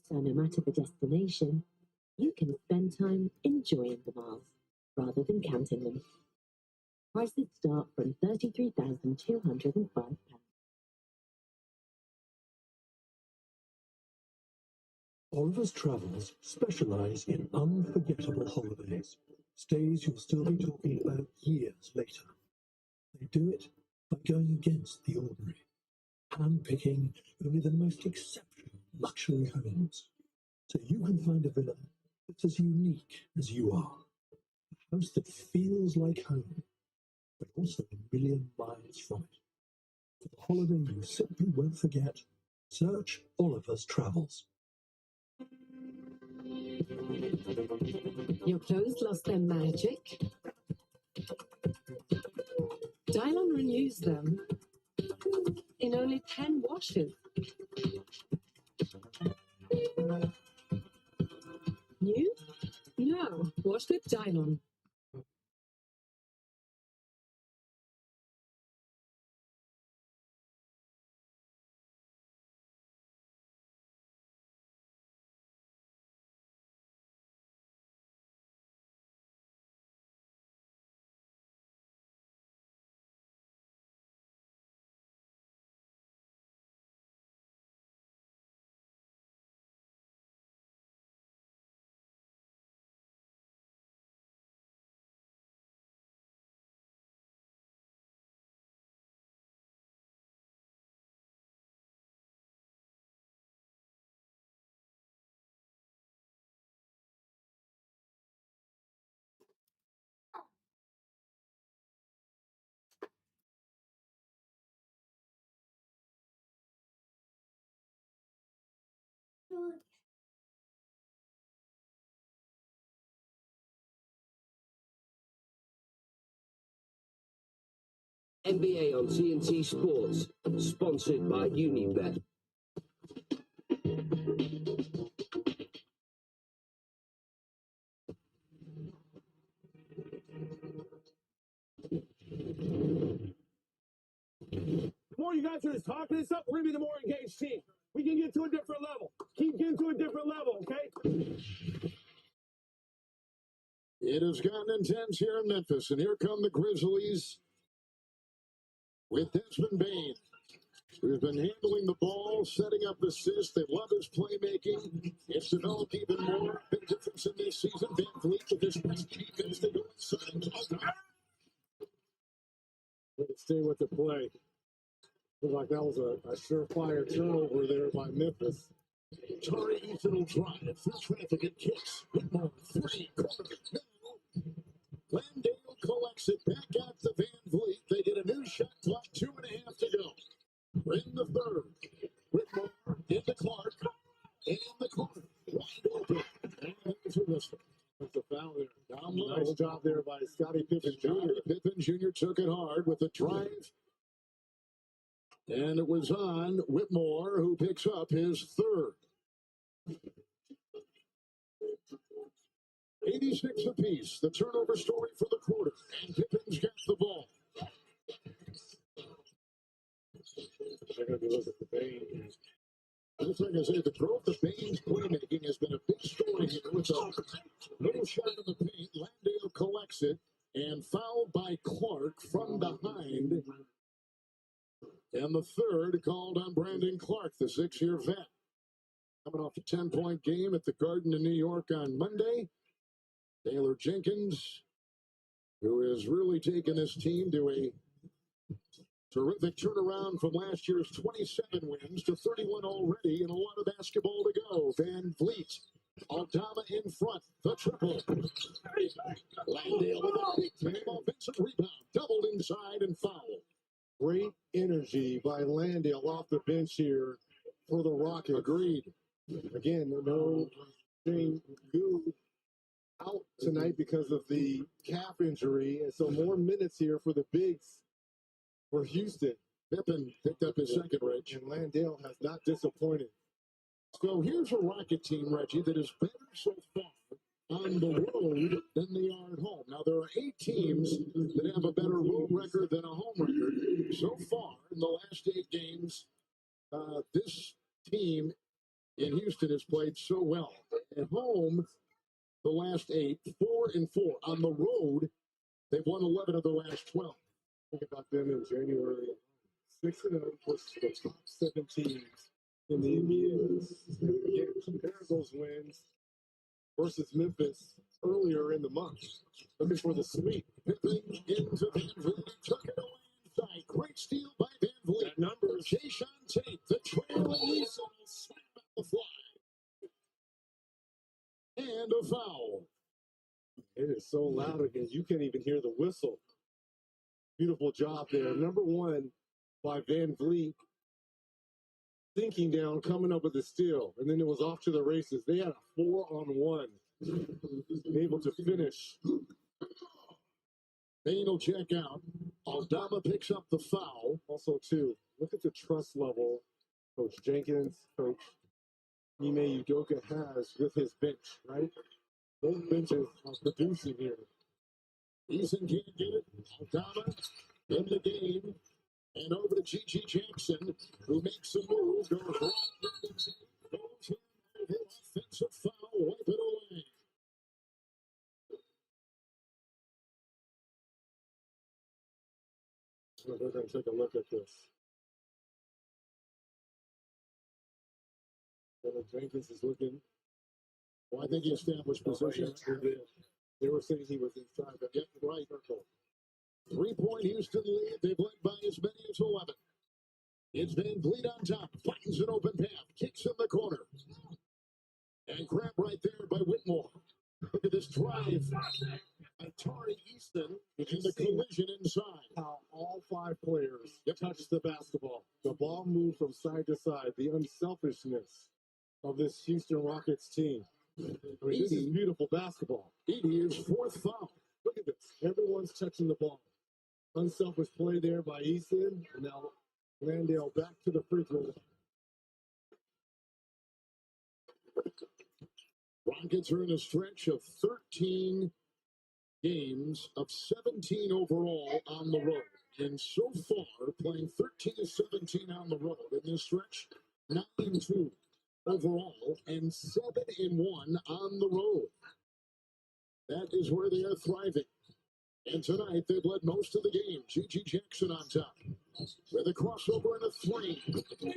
So no matter the destination, you can spend time enjoying the miles rather than counting them. Prices start from £33,205. Oliver's Travels specialise in unforgettable holidays, stays you'll still be talking about years later. They do it by going against the ordinary, handpicking only the most exceptional luxury homes, so you can find a villa that's as unique as you are, a house that feels like home, but also a million miles from it. For the holiday you simply won't forget, search Oliver's Travels. Your clothes lost their magic? Dylon renews them in only 10 washes. New? No, wash with Dylon. NBA on TNT Sports, sponsored by Unibet. The more you guys are just talking this up, we're going to be the more engaged team. We can get to a different level. Keep getting to a different level, okay? It has gotten intense here in Memphis, and here come the Grizzlies with Desmond Bain, who's been handling the ball, setting up assists. They love his playmaking. It's developed even more. Big difference in this season. Van Vliet with his best defense. They go inside. Stay with the play. Looked like that was a surefire turnover there by Memphis. Tari Eason will drive through traffic and kicks. Whitmore, 3, corner. Landale collects it back out to Van Vliet. They get a new shot clock, 2.5 to go. In the third, Whitmore into Clark. In the corner, wide open. And there's a whistle. That's a foul there. Down low. Nice job there by Scottie Pippen Jr. Scottie Pippen Jr. took it hard with a drive. And it was on Whitmore, who picks up his third. 86 apiece. The turnover story for the quarter. And Pippen's got the ball. They're going to be looking for Bain. Just like I say, the growth of Bain's playmaking has been a big story here with a little shot in the paint. Landale collects it and fouled by Clark from behind. And the third called on Brandon Clark, the 6-year vet. Coming off a 10-point game at the Garden in New York on Monday. Taylor Jenkins, who has really taken this team to a terrific turnaround from last year's 27 wins to 31 already, and a lot of basketball to go. Van Vliet, Aldama in front, the triple. Landale with a big-time offensive rebound, doubled inside and fouled. Great energy by Landale off the bench here for the Rockets. Agreed. Again, no Shane Goo out tonight because of the calf injury, and so more minutes here for the bigs for Houston. Pippen picked up his second, Rich. And Landale has not disappointed. So here's a Rocket team, Reggie, that is better so far on the road than they are at home. Now, there are 8 teams that have a better road record than a home record. So far, in the last 8 games, this team in Houston has played so well. At home, the last 8, 4-4. On the road, they've won 11 of the last 12. Think about them in January. 6-0 was the top 7 teams in the NBA. Again, compare those wins versus Memphis earlier in the month. Looking for the sweep. Pippen into Van Vliet. Took it away inside. Great steal by Van Vliet. That number is Jason Tate, the trailing Eason will slam at the fly. And a foul. It is so loud again, you can't even hear the whistle. Beautiful job there. Number 1 by Van Vliet. Thinking down, coming up with a steal. And then it was off to the races. They had a 4-on-1. Able to finish. Bain will check out. Aldama picks up the foul. Also, too, look at the trust level Coach Jenkins, Coach Ime Udoka has with his bench, right? Both benches are producing here. Eason can't get it. Aldama in the game. And over to G.G. Jackson, who makes a move. Goes right. Goes in over offensive foul. Wipe it away. So we're going to take a look at this. Jenkins is looking. Well, I think he established position. They were saying he was inside the right circle. 3-point Houston lead. They've led by as many as 11. It's Van Vliet on top. Finds an open path. Kicks in the corner. And grab right there by Whitmore. Look at this drive. Atari Easton in the collision inside. How all 5 players touched the basketball. The ball moved from side to side. The unselfishness of this Houston Rockets team. I mean, this is beautiful basketball. Edie is 4th foul. Look at this. Everyone's touching the ball. Unselfish play there by Easton. And now Landale back to the free throw. Rockets are in a stretch of 13 games of 17 overall on the road. And so far, playing 13 of 17 on the road in this stretch, 9-2 overall and 7-1 on the road. That is where they are thriving. And tonight, they've led most of the game. G.G. Jackson on top. With a crossover and a 3.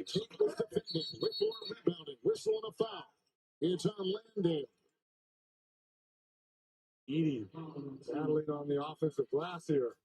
Take was defending. Whitmore rebounding. Whistle and a foul. It's on Landale. Edie battling on the offensive glass here.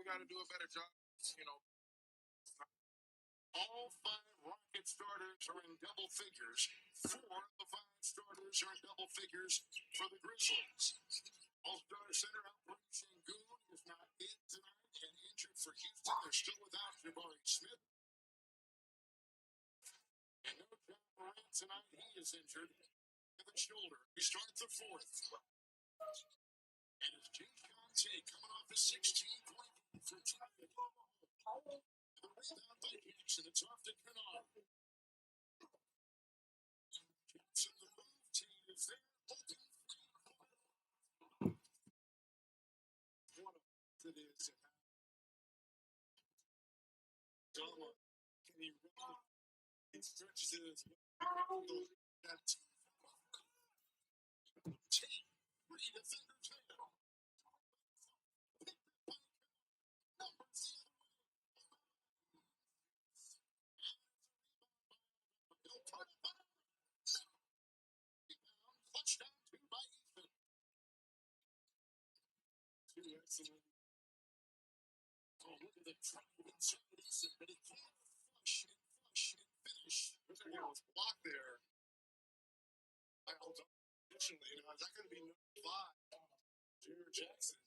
got to do a better job. You know, all 5 Rocket starters are in double figures. 4 of the 5 starters are in double figures for the Grizzlies. All-star center Alfred Sengun is not in tonight and injured for Houston. They're still without Jabari Smith. And no John Morant tonight. He is injured with a shoulder. He starts the 4th. And it's James Conte coming off his 16-point for trying to go home. The rebound by Jackson. It's off to Kennard. Jackson, the move team is there. Open free. What a it is. Dama, can he run? He stretches it as well. That team, 3 defenders there. Numbers the other way. Touchdown 2 by Ethan. 2 excellent. Oh, look at the drive inside Eason, but he can't flush and finish. Looks like it was blocked there. Additionally, is that going to be number 5? Jared Jackson.